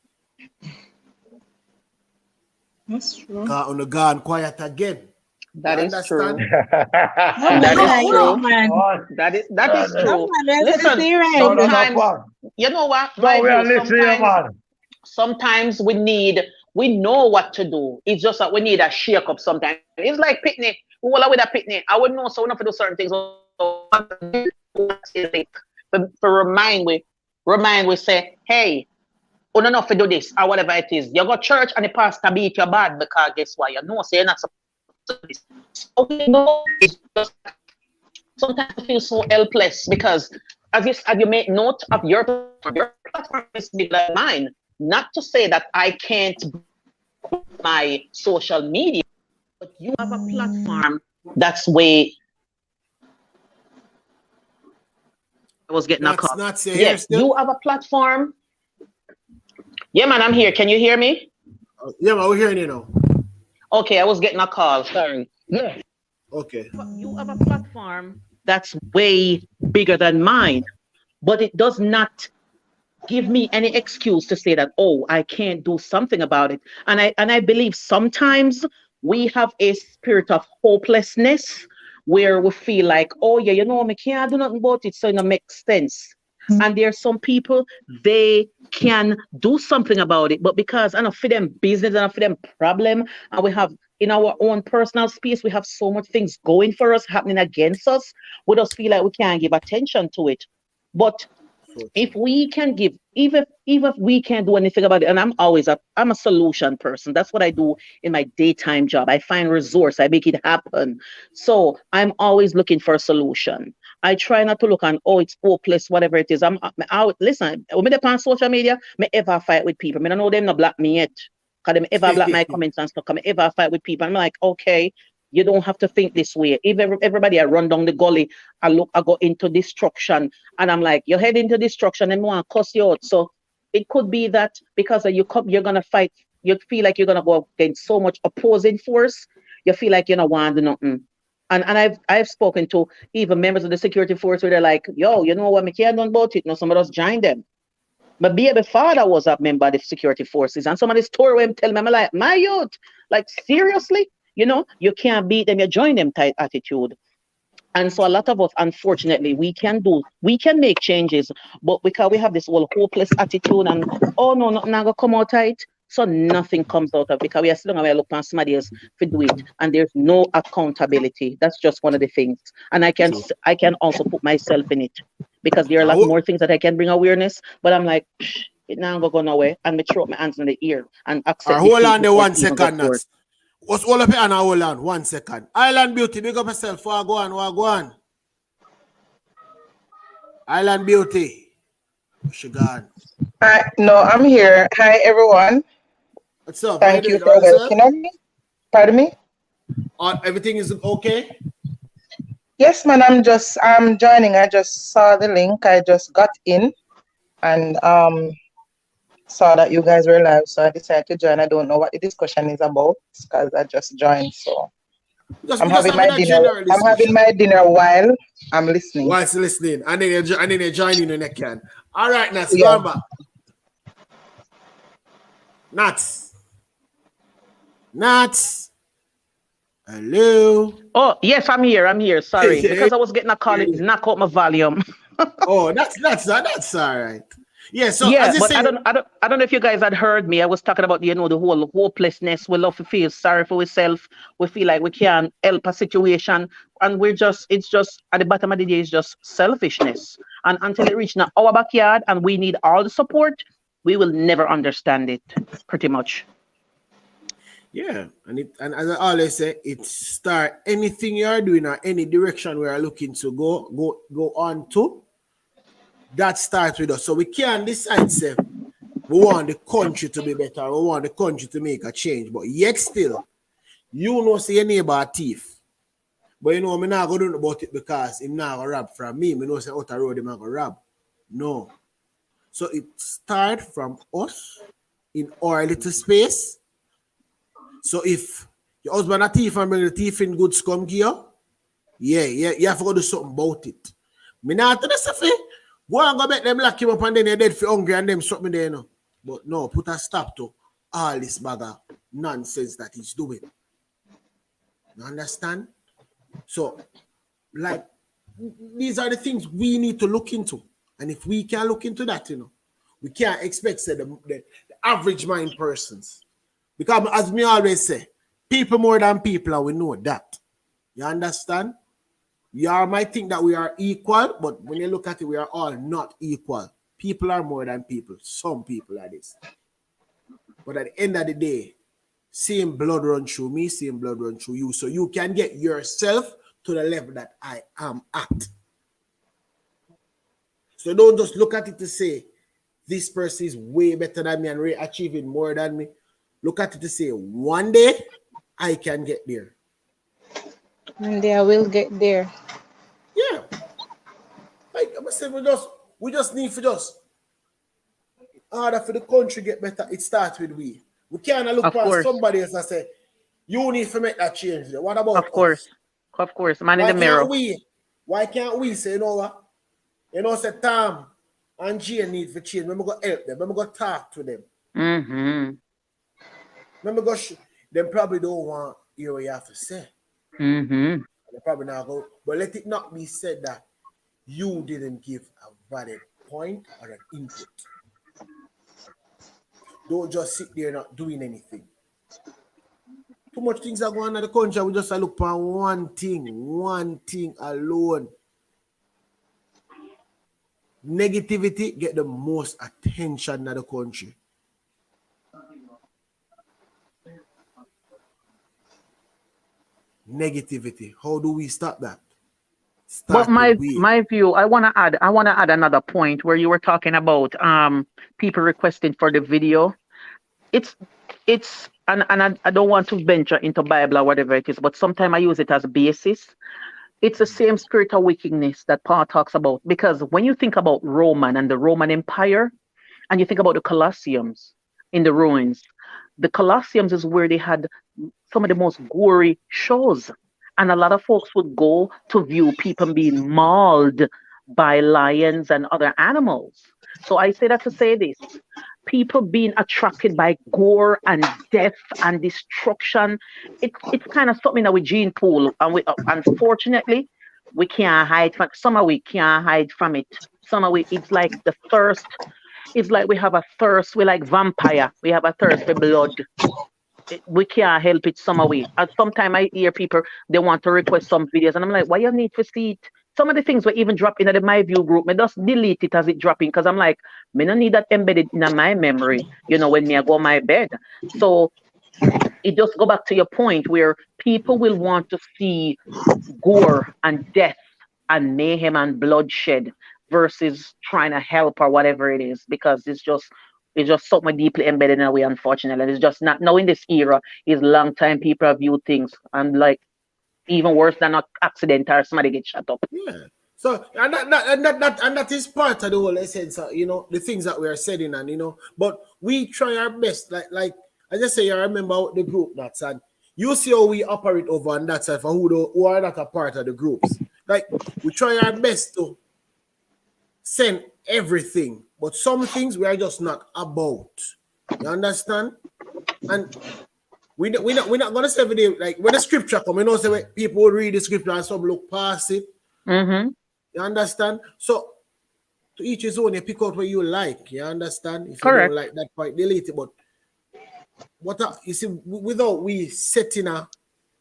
That's true. Because on the gone quiet again. That is true. That is true. That is true. Listen, sometimes, you know what? Sometimes we know what to do. It's just that we need a shake up sometimes. It's like picnic. We will with a picnic. I would know so enough to do certain things. For remind we say, hey, we don't know if to do this or whatever it is. You go to church and the pastor beat you bad because guess what? You know, so you're not supposed to do this. So we know it's just sometimes I feel so helpless because as you make note of your platform is like mine. Not to say that I can't my social media, but you have a platform that's way. I was getting a call. Yes, you have a platform. Yeah, man, I'm here. Can you hear me? Yeah, man, we're hearing you now. Okay, I was getting a call. Sorry. Yeah. Okay. You have a platform that's way bigger than mine, but it does not give me any excuse to say that, oh, I can't do something about it. And I believe sometimes we have a spirit of hopelessness where we feel like, oh yeah, you know, I can't do nothing about it, so it makes sense. And there are some people, they can do something about it, but because I know for them business and for them problem, and we have in our own personal space, we have so much things going for us, happening against us, we just feel like we can't give attention to it. But if we can give, even if we can't do anything about it, and I'm a solution person. That's what I do in my daytime job. I find resource, I make it happen. So I'm always looking for a solution. I try not to look on, oh, it's hopeless, whatever it is. Listen, when I'm on social media, I ever fight with people. I don't know them not block me yet. Because them ever block my comments and stuff. I ever fight with people. I'm like, okay, you don't have to think this way. If everybody I run down the gully, I go into destruction. And I'm like, you're heading into destruction and want to cuss you out. So it could be that because you're going to fight, you feel like you're going to go against so much opposing force, you feel like you don't want to do nothing. And I've spoken to even members of the security force where they're like, yo, you know what, I can't do about it. No, somebody else join them. My baby father was a member of the security forces. And somebody's story where I'm telling me, I'm like, my youth, like seriously? You know, you can't beat them, you join them type attitude. And so a lot of us, unfortunately, we can make changes, but because we have this whole hopeless attitude and, oh no, nothing going to come out tight. So nothing comes out of it because we are still going to look on somebody else to do it. And there's no accountability. That's just one of the things. And I can also put myself in it because there are a lot more things that I can bring awareness. But I'm like, It now go nowhere, and me throw up my hands in the ear and accept Hold defeat on there before it 1 even second, get worse. Nats. What's all up here and hold on 1 second. Island Beauty, big up yourself. What go on? Island Beauty. She gone. No, I'm here. Hi, everyone. What's up? How you Thank you doing? for All is well? welcoming me. Pardon me? Everything is okay? Yes, man. I'm joining. I just saw the link. I just got in and saw that you guys were live, so I decided to join. I don't know what the discussion is about because I just joined. So I'm having my dinner. I'm having my dinner while I'm listening. Whilst listening, and then you're joining when you can. All right, Nats, Yeah. go on back. Nats. Hello. Oh, yes, I'm here. Sorry. Because I was getting a call, it knock out my volume. Oh, that's all right. Yeah, so yeah, as you but say, I don't know if you guys had heard me. I was talking about, the whole hopelessness. We love to feel sorry for ourselves. We feel like we can't help a situation. And it's just at the bottom of the day, it's just selfishness. And until it reaches our backyard and we need all the support, we will never understand it, pretty much. yeah, and as I always say, it start anything you are doing or any direction we are looking to go on to. That starts with us. So we can't decide, say, we want the country to be better, we want the country to make a change. But yet still, you know, say your neighbor a thief. But you know, I'm not going to do about it because he's not going to rob from me. I know, say, out the road, he's not going to rob. No. So it starts from us in our little space. So if your husband a thief and bring the thief in goods come here, yeah, you have to go do something about it. Me not to the stuff, go and go make them lock him up and then you're dead for hungry and them something there, no. But no, put a stop to all this bag of nonsense that he's doing. You understand? So, like, these are the things we need to look into. And if we can't look into that, we can't expect, say, the average mind persons. Because as me always say, people more than people, and we know that. You understand? You might think that we are equal, but when you look at it, we are all not equal. People are more than people. Some people are this. But at the end of the day, same blood run through me, same blood run through you. So you can get yourself to the level that I am at. So don't just look at it to say, this person is way better than me and achieving more than me. Look at it to say, one day, I can get there. One day I will get there. Yeah. Like I said, we just need for just in order for the country get better, it starts with we. We can't look past somebody else and say, you need to make that change. What about us? Of course, man in the mirror. Why can't we say, you know what? You know, say Tom and Jane need for change. Remember go help them. Remember go talk to them. Mm-hmm. Remember go them probably don't want to hear what you have to say. Mm-hmm. They probably not go, but let it not be said that you didn't give a valid point or an input. Don't just sit there not doing anything. Too much things are going on in the country. We just look for one thing alone. Negativity get the most attention in the country. Negativity. How do we stop that? But my view, I want to add another point where you were talking about people requesting for the video. It's and I don't want to venture into Bible or whatever it is, but sometimes I use it as a basis. It's the same spirit of wickedness that Paul talks about, because when you think about Roman and the Roman Empire, and you think about the Colosseums in the ruins, the Colosseums is where they had some of the most gory shows. And a lot of folks would go to view people being mauled by lions and other animals. So I say that to say this. People being attracted by gore and death and destruction. It's kind of something that we gene pool. And unfortunately, we can't hide from it. Some of we can't hide from it. Some of we, it's like the thirst. It's like we have a thirst. We're like vampire. We have a thirst for blood. We can't help it some way. And sometimes I hear people, they want to request some videos, and I'm like, why you need to see it? some of the things were even dropping in the My View group. Me just delete it as it dropping because I'm like, me no need that embedded in my memory, when me I go my bed. So it just go back to your point where people will want to see gore and death and mayhem and bloodshed versus trying to help or whatever it is, because it's just something deeply embedded in a way, unfortunately. And it's just not now in this era is long time people have viewed things and like even worse than an accident or somebody get shot up. Yeah. So and that is part of the whole essence, the things that we are saying, and but we try our best. Like I just say, I remember the group that's, and you see how we operate over on that side for who are not a part of the groups. Like we try our best to send everything, but some things we are just not about. You understand? And we're not gonna say every day, like when the scripture come, say people will read the scripture and some look past it. Mm-hmm. You understand? So to each his own, you pick out what you like. You understand? If Correct. you don't like that part, delete it. But you see, without we setting what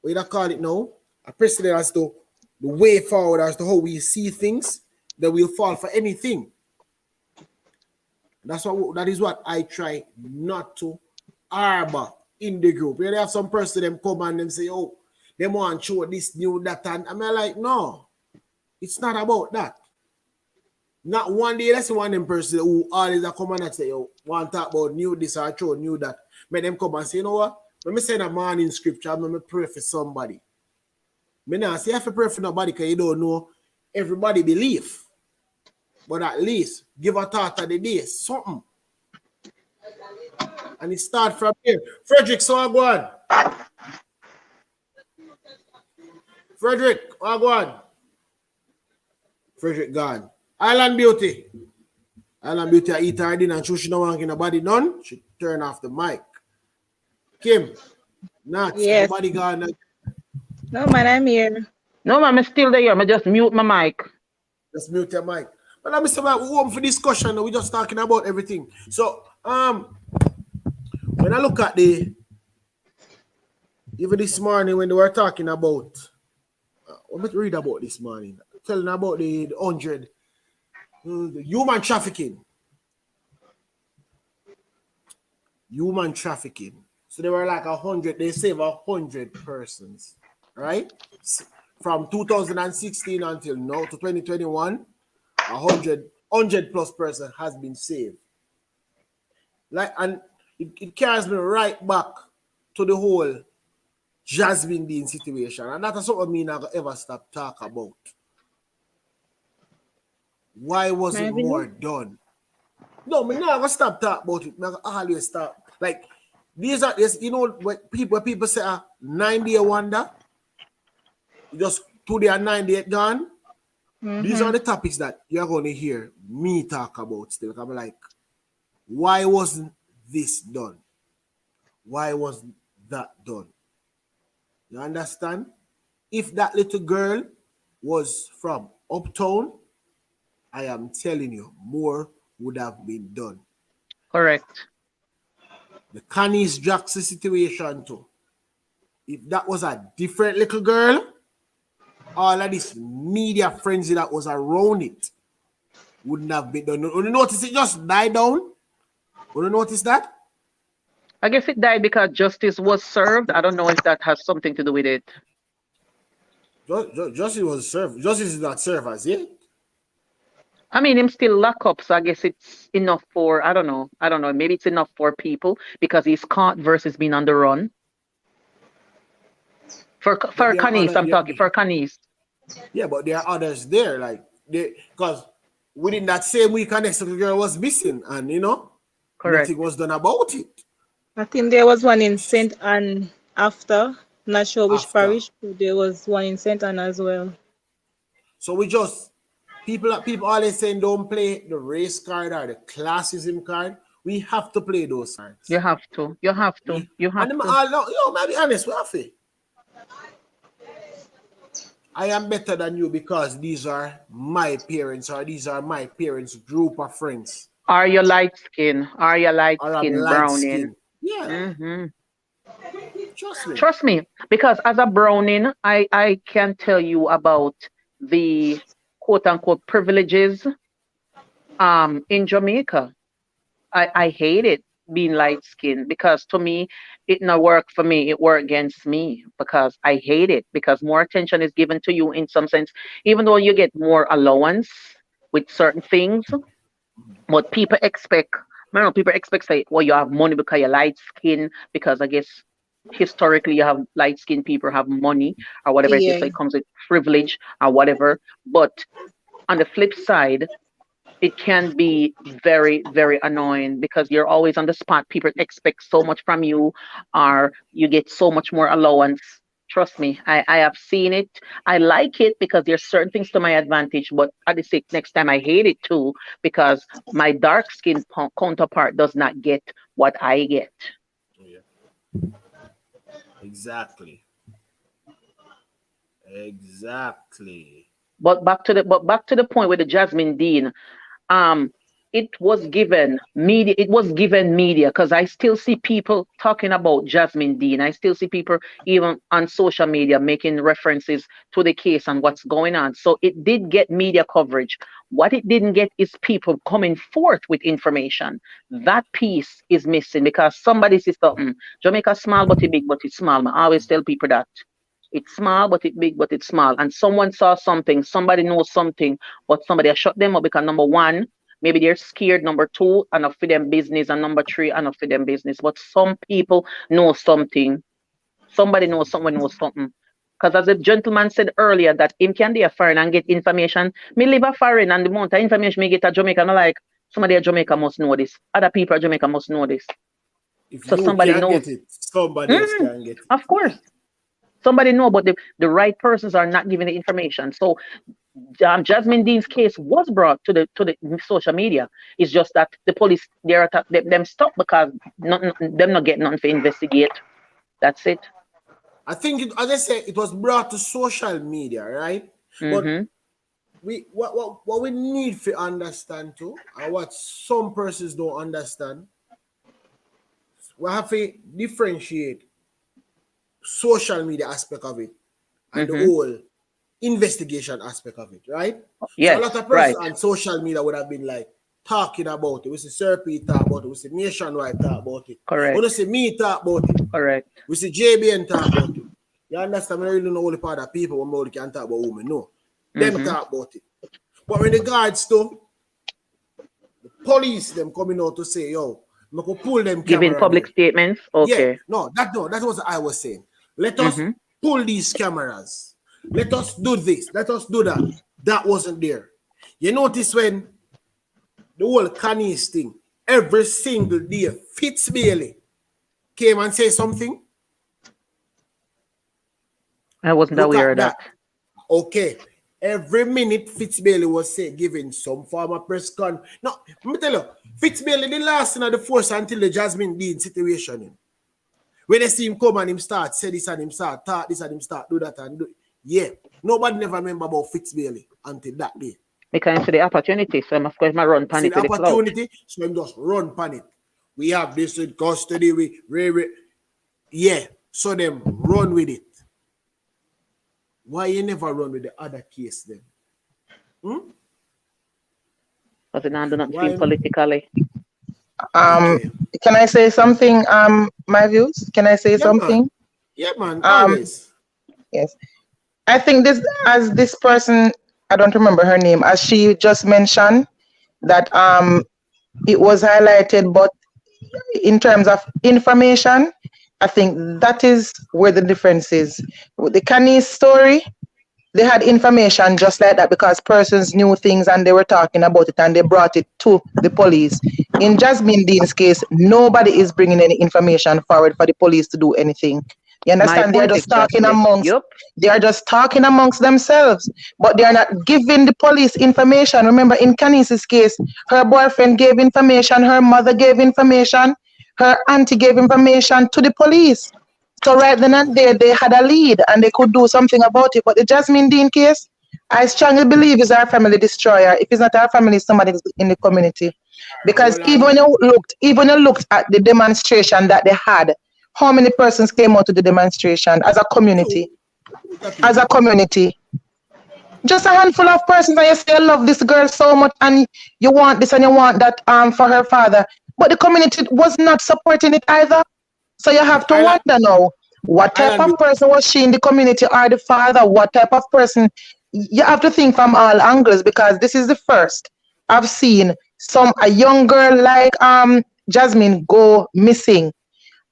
you call it now, a precedent as to the way forward as to how we see things, that we'll fall for anything. That is what I try not to harbor in the group. Where they have some person them come and them say, oh, they want to show this new that, and I'm like, no, it's not about that. Not one day, that's one them person who always come and say, oh, want to talk about new this or show new that. Make them come and say, you know what? When me send a morning scripture, I'm gonna pray for somebody. Me not say I have to pray for nobody because you don't know everybody believe. But at least give a thought of the day, something. And it start from here. Frederick, so I go on. Frederick, I go on. Frederick gone. Island Beauty. Island Beauty, I eat her dinner and she don't want nobody none. She turn off the mic. Kim, Nat, Yes. nobody gone. No, man, I'm here. No, man, I'm still there. I just mute my mic. Just mute your mic. But let me say, we're home for discussion. We're just talking about everything. So, when I look at even this morning when they were talking about, let me read about this morning, telling about the 100, the human trafficking. Human trafficking. So they were like 100, they save 100 persons, right? From 2016 until now to 2021, 100 plus person has been saved. And it carries me right back to the whole Jasmine Dean situation. And that's something me not ever stop talk about. Why wasn't more done? No, me not gonna stop talk about it. Me always stop. Like these are what people say 9-day wonder. Just 2 day and 9 day gone. Mm-hmm. These are the topics that you're gonna hear me talk about still. I'm like, why wasn't this done? Why wasn't that done? You understand? If that little girl was from uptown, I am telling you, more would have been done. Correct. The Canis Jackson situation too. If that was a different little girl, all of this media frenzy that was around it wouldn't have been done. You notice it just died down? You notice that? I guess it died because justice was served. I don't know if that has something to do with it. Justice was served. Justice is not served as yet. I mean, him still lock up, so I guess it's enough for, I don't know. Maybe it's enough for people because he's caught versus being on the run. For Canis, I'm talking for Canis. Yeah, but there are others there, because within that same week, an next little girl was missing, and correct, nothing was done about it. I think there was one in St. Anne after. Not sure which parish, but there was one in St. Anne as well. So we just people always saying don't play the race card or the classism card. We have to play those cards. You have to. You have to. And I'll be honest, we have to. I am better than you because these are my parents or these are my parents' group of friends. Are you light skin? Are you light skin browning? Yeah. Mm-hmm. Trust me. Trust me, because as a browning, I can tell you about the quote unquote privileges in Jamaica. I hate it being light skinned because to me it not work for me, it work against me because I hate it because more attention is given to you in some sense, even though you get more allowance with certain things, but people expect, I don't know, people expect say, well, you have money because you're light skin, because I guess historically you have light skinned people have money or whatever it is, so Yeah. it comes with privilege or whatever. But on the flip side, it can be very, very annoying because you're always on the spot. People expect so much from you, or you get so much more allowance. Trust me, I have seen it. I like it because there's certain things to my advantage, but at the same next time I hate it too because my dark skinned counterpart does not get what I get. Yeah. Exactly. Exactly. But back to the point with the Jasmine Dean. um it was given media because I still see people talking about Jasmine Dean. I still see people even on social media making references to the case and what's going on. So it did get media coverage. What it didn't get is people coming forth with information. That piece is missing because somebody says something. Jamaica small but it big but it's small. I always tell people that. It's small but it big but it's small. And someone saw something, somebody knows something, but somebody has shut them up because number one, maybe they're scared. Number two, enough for them business. And number three, enough for them business. But some people know something. Somebody knows someone knows something. Because as the gentleman said earlier, that him can be a foreign and get information. Me live a foreign and the amount of information me get at Jamaica, I'm like, somebody at Jamaica must know this. Other people at Jamaica must know this. If So you somebody can't knows. get it, somebody else can get it. Of course. Somebody know, but the right persons are not giving the information. So Jasmine Dean's case was brought to the social media. It's just that the police them stop because them not getting nothing to investigate. That's it. I think, as I said, it was brought to social media, right? But what we need to understand too, and what some persons don't understand, we have to differentiate social media aspect of it and the whole investigation aspect of it, right? Yes, so a lot of right. persons on social media would have been like talking about it. We see Serpy talk about it. We see Nationwide talk about it. Correct. We see me talk about it. Correct. We see JBN talk about it. You understand? I don't really know all the part of people when we can talk about women. No. Them talk about it. But when the guards to the police, them coming out to say, yo, I'm going to pull them Giving camera. public statements. Okay. Yeah, no, that was what I was saying. Let us pull these cameras. Let us do this. Let us do that. That wasn't there. You notice when the whole Kanye thing, every single day, Fitzbailey came and say something. I wasn't aware of that. Okay. Every minute Fitzbailey was giving some form of press con. No, let me tell you, Fitzbailey the last in the force until the Jasmine Dean situation. When they see him come and him start say this and him start talk this and him start do that and do. Yeah, nobody never remember about Fitzbailey until that day. Because for the opportunity, so of course my run panic. See the opportunity, so him just run panic. We have this in custody. Yeah, so them run with it. Why you never run with the other case then? Because it not do nothing politically. Can I say something? My views. Can I say something? Man. Yeah, man. Always. Yes. I think this person, I don't remember her name, as she just mentioned that it was highlighted, but in terms of information, I think that is where the difference is. With the Kanye story, they had information just like that because persons knew things and they were talking about it and they brought it to the police. In Jasmine Dean's case, nobody is bringing any information forward for the police to do anything. You understand? They are just talking amongst. They are just talking amongst themselves, but they are not giving the police information. Remember, in Kanye's case, her boyfriend gave information, her mother gave information, her auntie gave information to the police. So right then and there, they had a lead and they could do something about it. But the Jasmine Dean case, I strongly believe is our family destroyer. If it's not our family, it's somebody in the community. Because even when you looked at the demonstration that they had, how many persons came out to the demonstration as a community? As a community. Just a handful of persons, and you say you love this girl so much, and you want this and you want that for her father. But the community was not supporting it either. So you have to wonder now, what type of person was she in the community or the father? What type of person? You have to think from all angles, because this is the first I've seen a young girl like Jasmine go missing.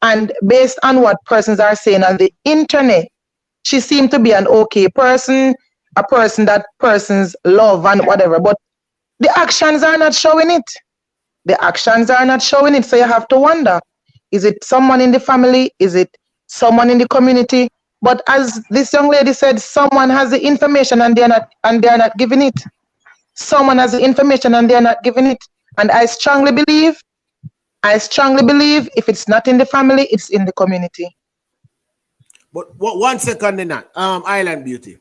And based on what persons are saying on the internet, she seemed to be an okay person, a person that persons love and whatever. But the actions are not showing it. The actions are not showing it. So you have to wonder, is it someone in the family? Is it someone in the community? But as this young lady said, someone has the information and they're not giving it. Someone has the information and they're not giving it. And I strongly believe if it's not in the family, it's in the community. But 1 second in that, Island Beauty.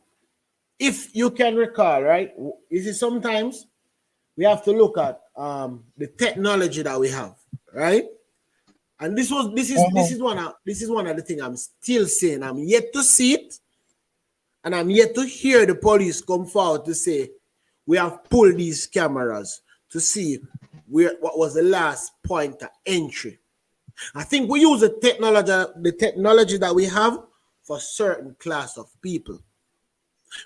If you can recall, right, is it sometimes we have to look at the technology that we have, right? And this is one of the things I'm still saying. I'm yet to see it, and I'm yet to hear the police come forward to say we have pulled these cameras to see what was the last point of entry. I think we use the technology that we have for certain class of people.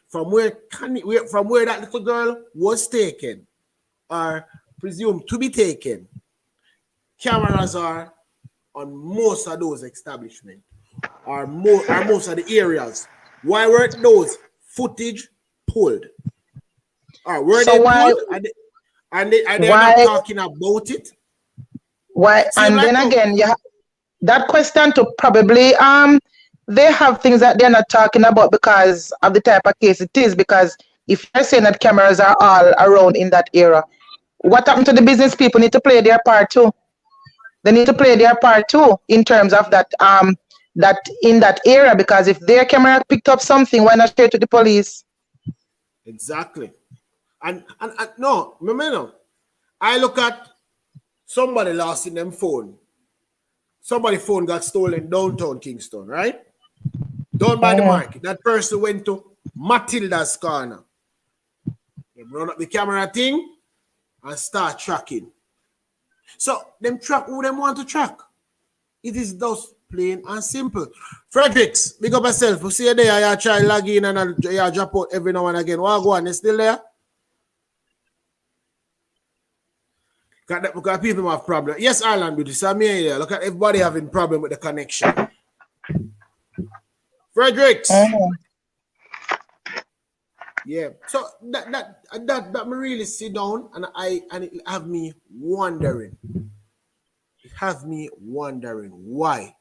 From where that little girl was taken or presumed to be taken, cameras are on most of those establishments or most of the areas. Why weren't those footage pulled? Or were they pulled and they're not talking about it? Why? And then again, that question to probably they have things that they're not talking about because of the type of case it is. Because if you're saying that cameras are all around in that area, what happened to the business people? Need to play their part too. They need to play their part too in terms of that that in that area, because if their camera picked up something, why not share it to the police? Exactly. And no, remember, I look at somebody lost in them phone. Somebody's phone got stolen downtown Kingston, right? Down by the market. That person went to Matilda's corner. They run up the camera thing and start tracking. So them track who them want to track. It is thus plain and simple. Fredericks, big up yourself. You see you there, you try log in and you drop out every now and again. What go on? You still there? Because people have problems. Yes, Island Beauty. So me here. Look at everybody having problem with the connection. Fredericks. Yeah. So that me really sit down and it have me wondering. It have me wondering why.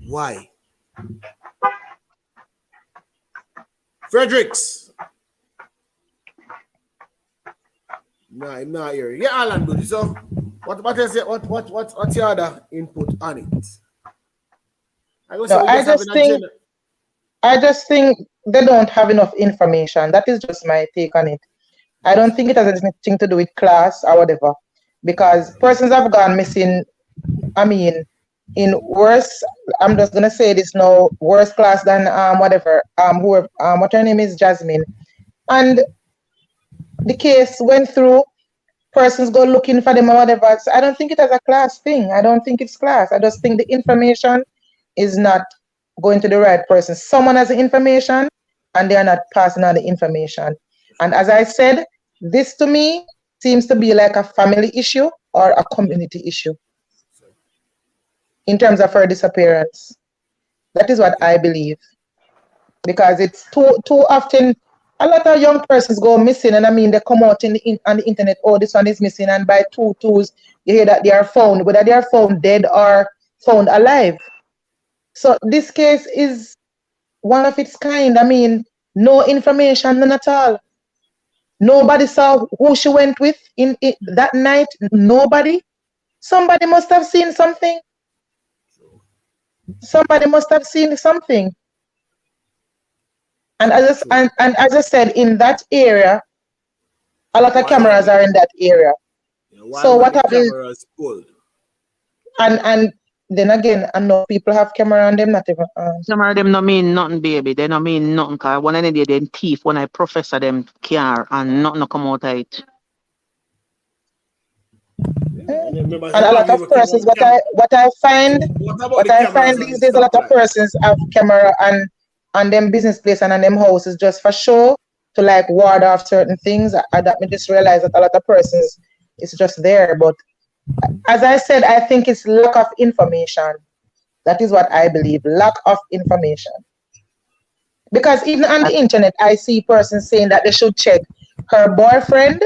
Why? Fredericks. No, I'm not here. Yeah, Alan, good. So, what's your other input on it? I just think they don't have enough information. That is just my take on it. I don't think it has anything to do with class or whatever, because persons have gone missing. I mean, in worse. I'm just gonna say this now. Worse class than whatever. What her name is, Jasmine, and the case went through. Persons go looking for them or whatever. So I don't think it has a class thing. I don't think it's class. I just think the information is not going to the right person. Someone has the information and they are not passing on the information. And as I said, this to me seems to be like a family issue or a community issue in terms of her disappearance. That is what I believe. Because it's too often. A lot of young persons go missing, and I mean they come out on the internet. Oh, this one is missing, and by twos, you hear that they are found, whether they are found dead or found alive. So this case is one of its kind. I mean, no information, none at all. Nobody saw who she went with in that night. Nobody. Somebody must have seen something. Somebody must have seen something. And as I said, in that area, a lot of cameras are in that area. So what happens? And then again, I know people have camera on them, not even Some of them no mean nothing, baby. They no mean nothing, cause one of them they thief when I professor them car and nothing no come out of it. And remember, and a lot of persons, what I find these days, a lot of persons have camera on them business place and on them houses just for show to like ward off certain things. That me just realize that a lot of persons it's just there. But as I said, I think it's lack of information. That is what I believe, lack of information. Because even on the internet, I see persons saying that they should check her boyfriend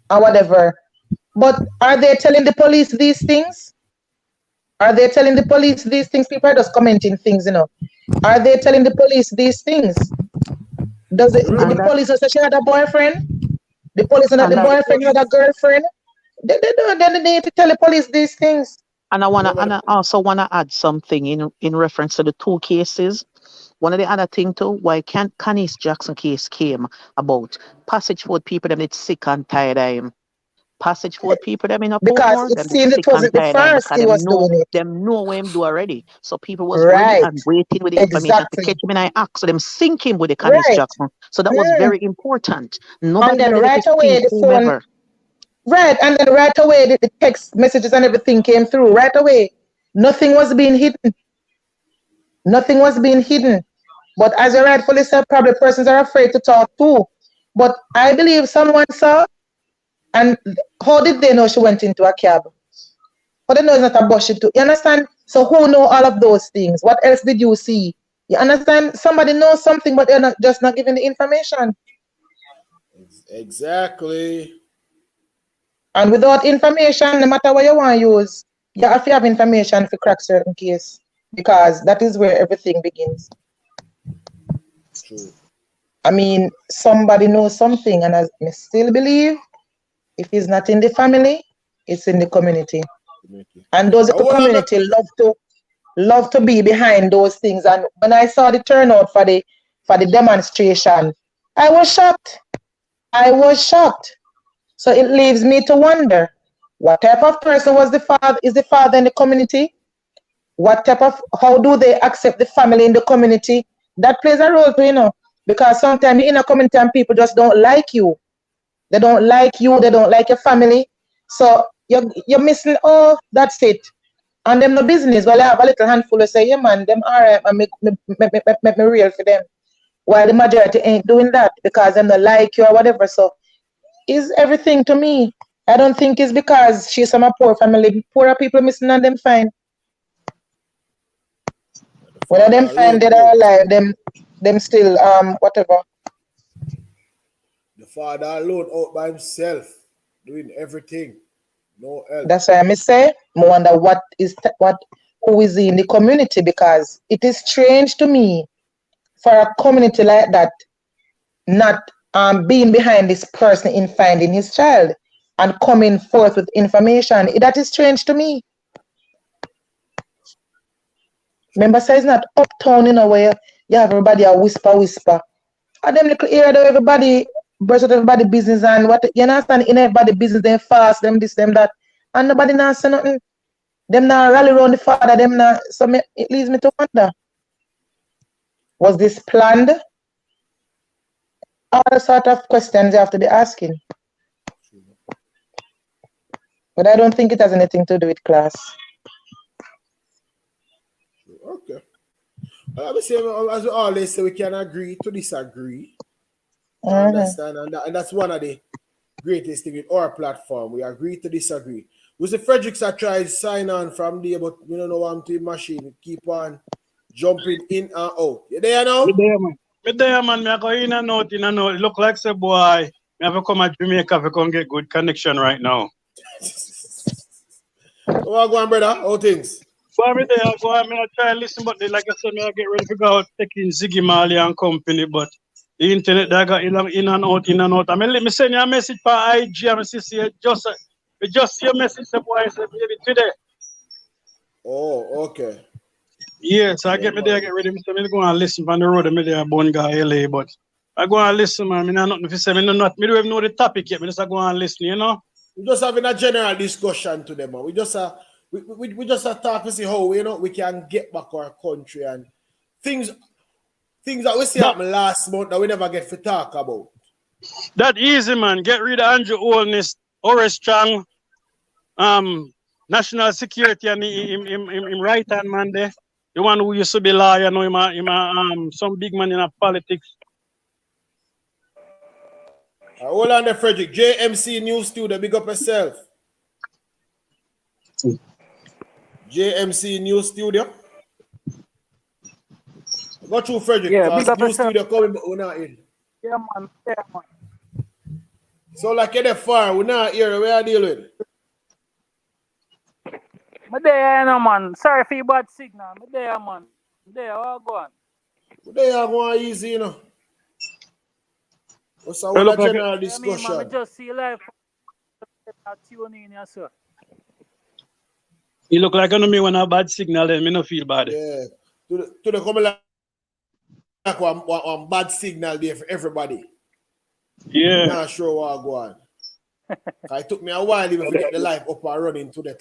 or whatever. But are they telling the police these things? Are they telling the police these things? People are just commenting things, you know. Are they telling the police these things? Does the police know that she had a boyfriend? The police know that the boyfriend had a girlfriend? They don't. They need to tell the police these things. And I also wanna add something in reference to the two cases. One of the other thing too, why can't Canis Jackson case came about Passage Ford people them it's sick and tired of him. Passage Ford people them in a because it seemed it wasn't the first he was doing it. Them know what him do already. So people was ready and waiting with the information to catch him in an act. So them sink him with the Canis Jackson. So that was very important. Nobody and then right away the phone. Right, and then right away the text messages and everything came through. Right away. Nothing was being hidden. Nothing was being hidden. But as you rightfully said, probably persons are afraid to talk too. But I believe someone saw. And how did they know she went into a cab? How did they know it's not a bus too? You understand? So who know all of those things? What else did you see? You understand? Somebody knows something, but they're just not giving the information. Exactly. And without information, no matter what you want to use, you have to have information to crack certain case. Because that is where everything begins. True. I mean, somebody knows something, and I still believe if it's not in the family, it's in the community. And those in the community love to be behind those things. And when I saw the turnout for the demonstration, I was shocked. I was shocked. So it leaves me to wonder, what type of person is the father in the community? How do they accept the family in the community? That plays a role too, you know, because sometimes in a community and people just don't like you. They don't like you, they don't like your family. So you're missing, oh, that's it. And them no business. Well, I have a little handful of say, yeah man, them all right, and make me real for them. While the majority ain't doing that because them not like you or whatever. So is everything to me. I don't think it's because she's from a poor family. Poorer people missing and them fine. Whether them fine, dead or alive, them still whatever. The father alone out by himself, doing everything. No help. That's why I say, I wonder who is in the community, because it is strange to me for a community like that not being behind this person in finding his child and coming forth with information. That is strange to me. Remember, say it's not uptown, you know, where you have everybody a whisper. And them little area there, everybody brush out everybody business and what you understand, in everybody business, they fast, them this, them that. And nobody not say nothing. Them not rally around the father, them not. So it leads me to wonder. Was this planned? All the sort of questions you have to be asking. But I don't think it has anything to do with class. Okay. I would say, as we always say, we can agree to disagree. Understand? And that's one of the greatest things with our platform. We agree to disagree. Was the Fredericks I tried sign on from there, but we don't know what the machine keep on jumping in and out. You there now? Me there, man. Me go in and out. It look like say boy. Me have to come at Jamaica to come get good connection right now. Go on, brother. How things? Go me there. Go on. Me try and listen, but like I said, me I get ready to go out taking Ziggy Marley and company, but the internet they got in and out. I mean, let me send you a message for IG. I'm see just your message, the boy said maybe today. Oh, okay. Yes, I get me there, get ready. So I go and listen from the road. I'm there, Bonga, LA, but I go and listen, man. I nothing to say. Me don't even know the topic yet. Me just go and listen, you know. We're just having a general discussion today, man. We just we just have to talk to see how we can get back our country and things that we see happen last month that we never get to talk about. That easy, man. Get rid of Andrew Holness, Horace Strong, national security and him right hand man there. The one who used to be lawyer, him some big man in politics. Hold on there, Frederick. JMC News Studio, big up yourself. JMC News Studio. Go through Frederick. Yeah, big up News yourself. Studio coming, but we're not in. Yeah, man. Yeah, man. So like you're there far, we're not here. Where are you dealing with? Me there, no, man. Sorry for your bad signal. Me there, man. Me there, all go on. They are going easy, you know. What's our general discussion? Yeah, man, me just see live. Tune in, yes, sir. You look like me when a bad signal, then me no feel bad. Yeah. To the come like one bad signal there for everybody. Yeah. I'm not sure what go on. It took me a while even to get the life up and running to that.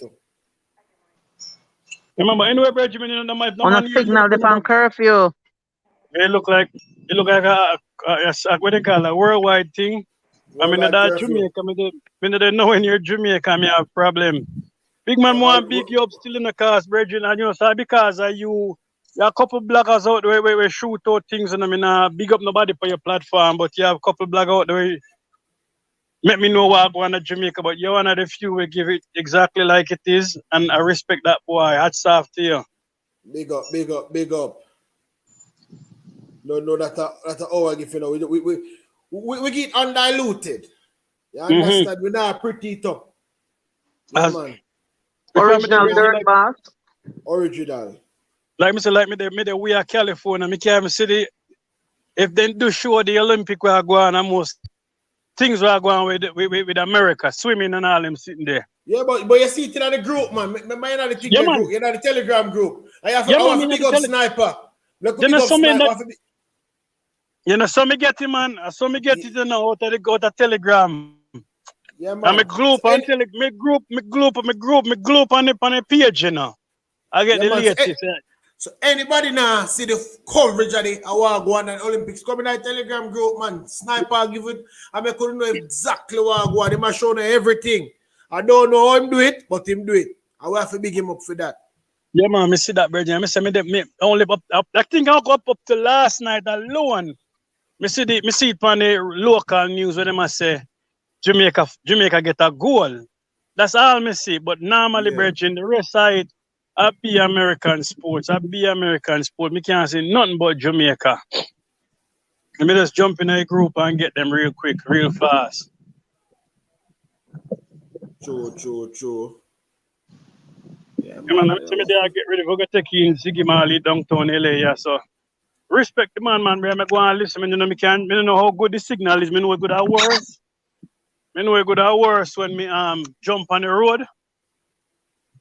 Remember, anyway, Benjamin, you know, might On a signal, they on curfew. It look like a what they call a worldwide thing. I mean, that Jamaica, when they know when you're Jamaica, me have problem. Big man want big you up still in the cast, Bridget, and you know, because you a couple bloggers out there where shoot out things, and I mean, big up nobody for your platform, but you have a couple bloggers out there. Let me know what I want to Jamaica, but you're one of the few will give it exactly like it is, and I respect that boy. Hats off to you. Big up, big up, big up. No, that's our gift, you know. We get undiluted. You understand? We're not pretty tough. Yeah, man. Original dirt boss. Original. Like me say, we are California. Me can't even see the if they do show the Olympic we are going and most things we are going with America, swimming and all them sitting there. Yeah, but you see it in the group, man. You're not the group. You're not the Telegram group. I have to big up Sniper. Look, big up Sniper. You know, so me get it, man. So me get it, you know, out of Telegram. Yeah, man. And me group on me group on the page, you know. I get the latest. So anybody now see the coverage of the award one and Olympics coming out Telegram group, man. Sniper give it. I couldn't know exactly what I go on. He must show everything. I don't know how him do it, but him do it. I will have to big him up for that. Yeah, man, me see that, brother. I say me only up. I think I'll go up to last night alone. Me see it on the local news where they must say Jamaica get a goal. That's all me see. But normally, brother, the rest side, I be American sports. Me can't say nothing but Jamaica. Let me just jump in a group and get them real quick, real fast. True. Yeah, man, I get ready. We're going to take you in Ziggy Marley downtown LA. Yeah, so respect the man. I'm going to listen. I don't know how good the signal is. I know good at worse. I know good at worse when me jump on the road.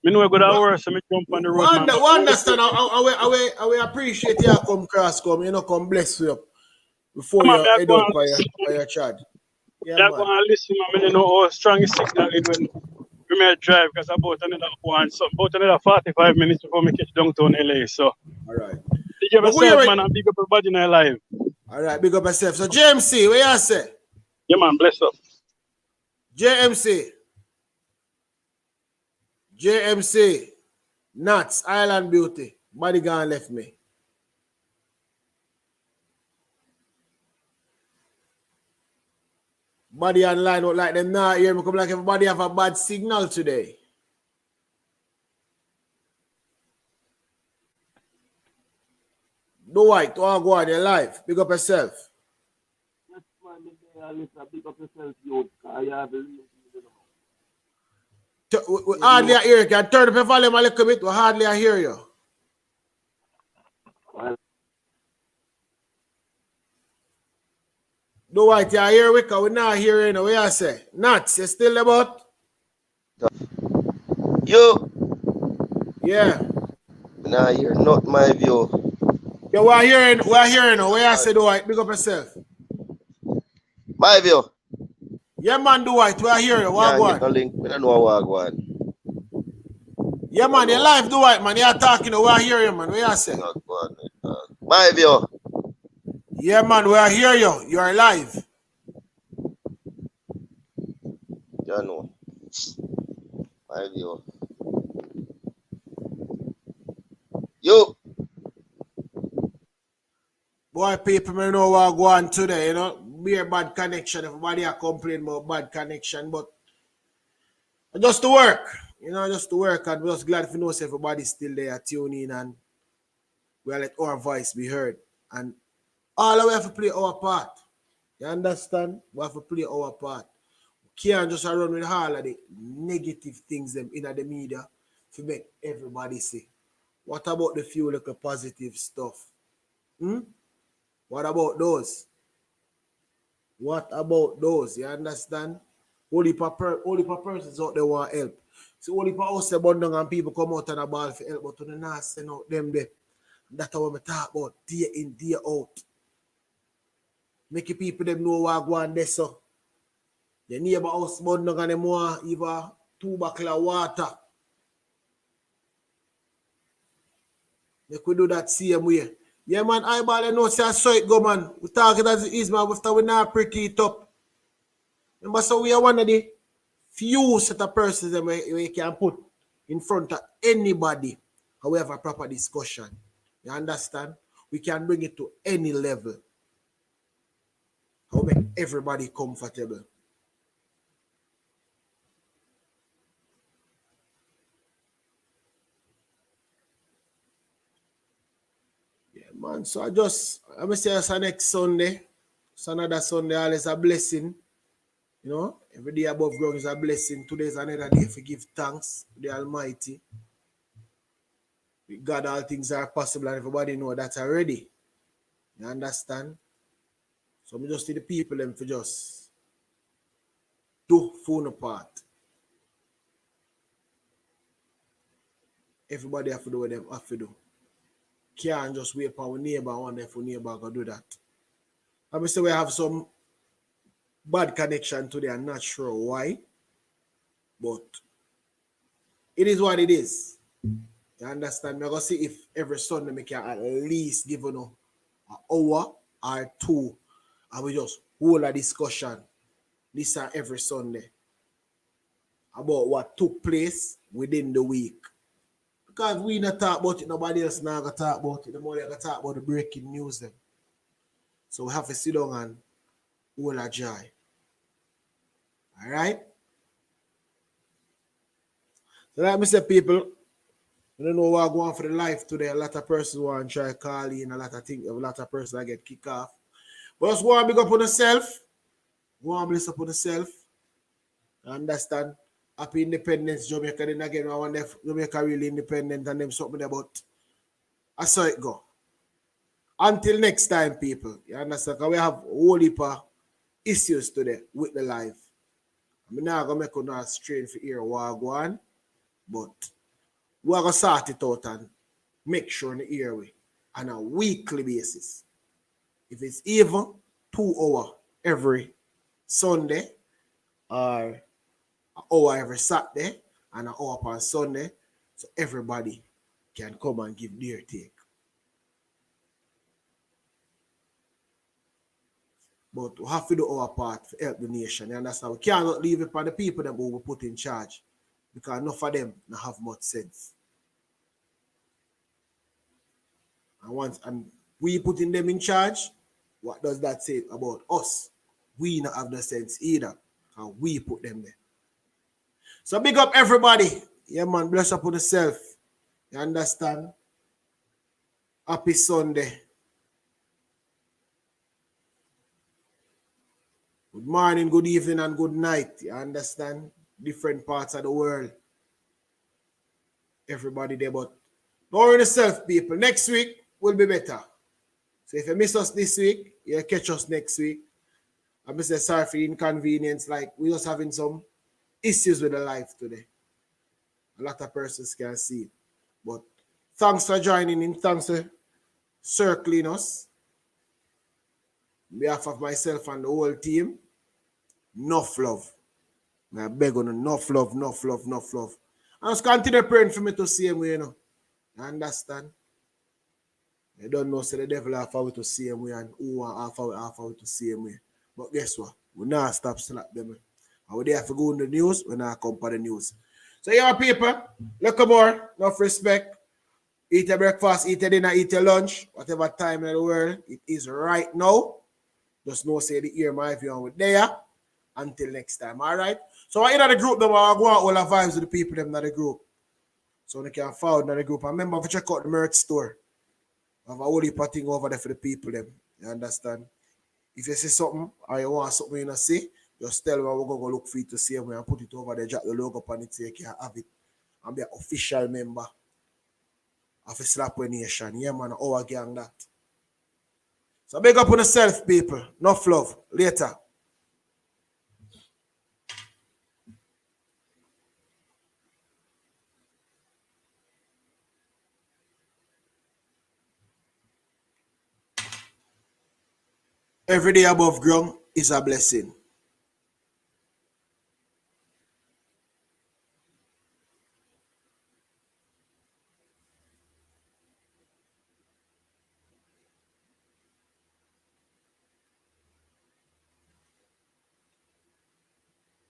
I know good at worse when me jump on the road. I understand. I appreciate you come cross, come bless you before you head up by your chat. Yeah, man. Going to listen, man. I know how strong the signal is when we may drive because about another 45 minutes before we catch downtown LA. So, all right. Big up yourself, man, and big up everybody in our life. All right, big up yourself. So, JMC, what you say? Yeah, man, bless up. JMC, Nuts, Island Beauty, body gone left me. Body online not like them now here. Come like everybody have a bad signal today. No white, go on your life. Big up yourself. We hardly hear you. Can turn up your volume a little bit. We hardly hear you. No white, you hear we? Because we're not hearing what you say. Nuts, you still about? You? Yeah. Nah, hear not my view. Yeah, we're hearing what you say, Do White. Big up yourself. My view. Yeah, man, Do White, we're hearing. What no link. We don't know what go on. Yeah, man, your life do right, man. You're talking, we are hear you, man. What you say? My view. Yeah, man, we are hear you. You are live. You know. My view. You. Boy, people may know what go on today, you know. Be a bad connection. Everybody are complaining about bad connection, but just to work. You know, just to work. And we're just glad to know everybody's still there tuning in and we'll let our voice be heard. And all we have to play our part. You understand? We have to play our part. We can't just run with all of the negative things them in the media to make everybody see. What about the few little positive stuff? What about those? What about those? You understand? Only per persons out there want help. So only per house abundant and people come out and a ball for help, but to the not send out them there. That's what we talk about. Day in, day out. Make people them know what go on there so. Your neighbor house abundant and them want even 2 buckle of water. They could do that same way. Yeah, man, I know say I saw it go, man. We talk it as it is, man. After we not prick it up. Remember, so we are one of the few set of persons that we can put in front of anybody, however, proper discussion. You understand? We can bring it to any level. How make everybody comfortable. Yeah, man. So I'm going to say it's next Sunday. It's another Sunday, always a blessing. You know, every day above ground is a blessing. Today is another day to give thanks to the Almighty. With God, all things are possible, and everybody know that already. You understand? So we just need the people them for just do phone apart. Everybody have to do what them have to do. Can't just wait for our neighbor and wonder if our neighbor can do that. I mean, say we have some bad connection today. I'm not sure why, but it is what it is. You understand? I'm going to see if every Sunday we can at least give an hour or two and we just hold a discussion this and every Sunday about what took place within the week. Because we not talk about it, nobody else not going to talk about it. The more they going to talk about the breaking news then. So we have to sit down and hold a joy. All right? So like I said, people, I don't know what going on for the life today. A lot of persons want to try to call in, a lot of persons that get kicked off. But just go and big up on yourself. Go and bless up on yourself. Understand? Happy independence, Jamaica. Then again, I wonder if Jamaica really independent and them something about. I saw it go. Until next time, people. You understand? Because we have a whole heap of issues today with the life. I'm not going to make you not strain for ear what go on, but we're going to sort it out and make sure in the airway on a weekly basis. If it's even 2 hours every Sunday or an hour every Saturday and an hour on Sunday, so everybody can come and give their take. But we have to do our part to help the nation. You understand? We cannot leave it for the people that we put in charge because enough of them don't have much sense. And we putting them in charge, what does that say about us? We not have no sense either. And we put them there. So big up everybody. Yeah, man. Bless up on yourself. You understand? Happy Sunday. Good morning, good evening, and good night. You understand? Different parts of the world. Everybody there, but don't worry yourself, people. Next week will be better. So if you miss us this week, you'll catch us next week. I'm just sorry for the inconvenience. Like, we're just having some issues with the life today. A lot of persons can see it. But thanks for joining in. Thanks for circling us. On behalf of myself and the whole team, enough love. I beg on enough love. And just continue praying for me to see him, you know. You understand? You don't know, say the devil half way to see him, and who want half way to see him. But guess what? We not stop slap them. And we there to go in the news, we not come for the news. So yeah, people, look more, enough respect. Eat your breakfast, eat your dinner, eat your lunch, whatever time in the world it is right now. Just know say the ear my view with there. Until next time, all right? So in the group, them I go out all the vibes with the people them in the group. So they can follow in the group. And remember to check out the merch store. I have a whole heap of thing over there for the people them. You understand? If you see something or you want something you know see, just tell me we're going to go look for it to see and put it over there, drop the logo on it so you can have it and be an official member of a Slapway Nation. Yeah, man, our gang that. So big up on yourself, people. Enough love. Later. Every day above ground is a blessing.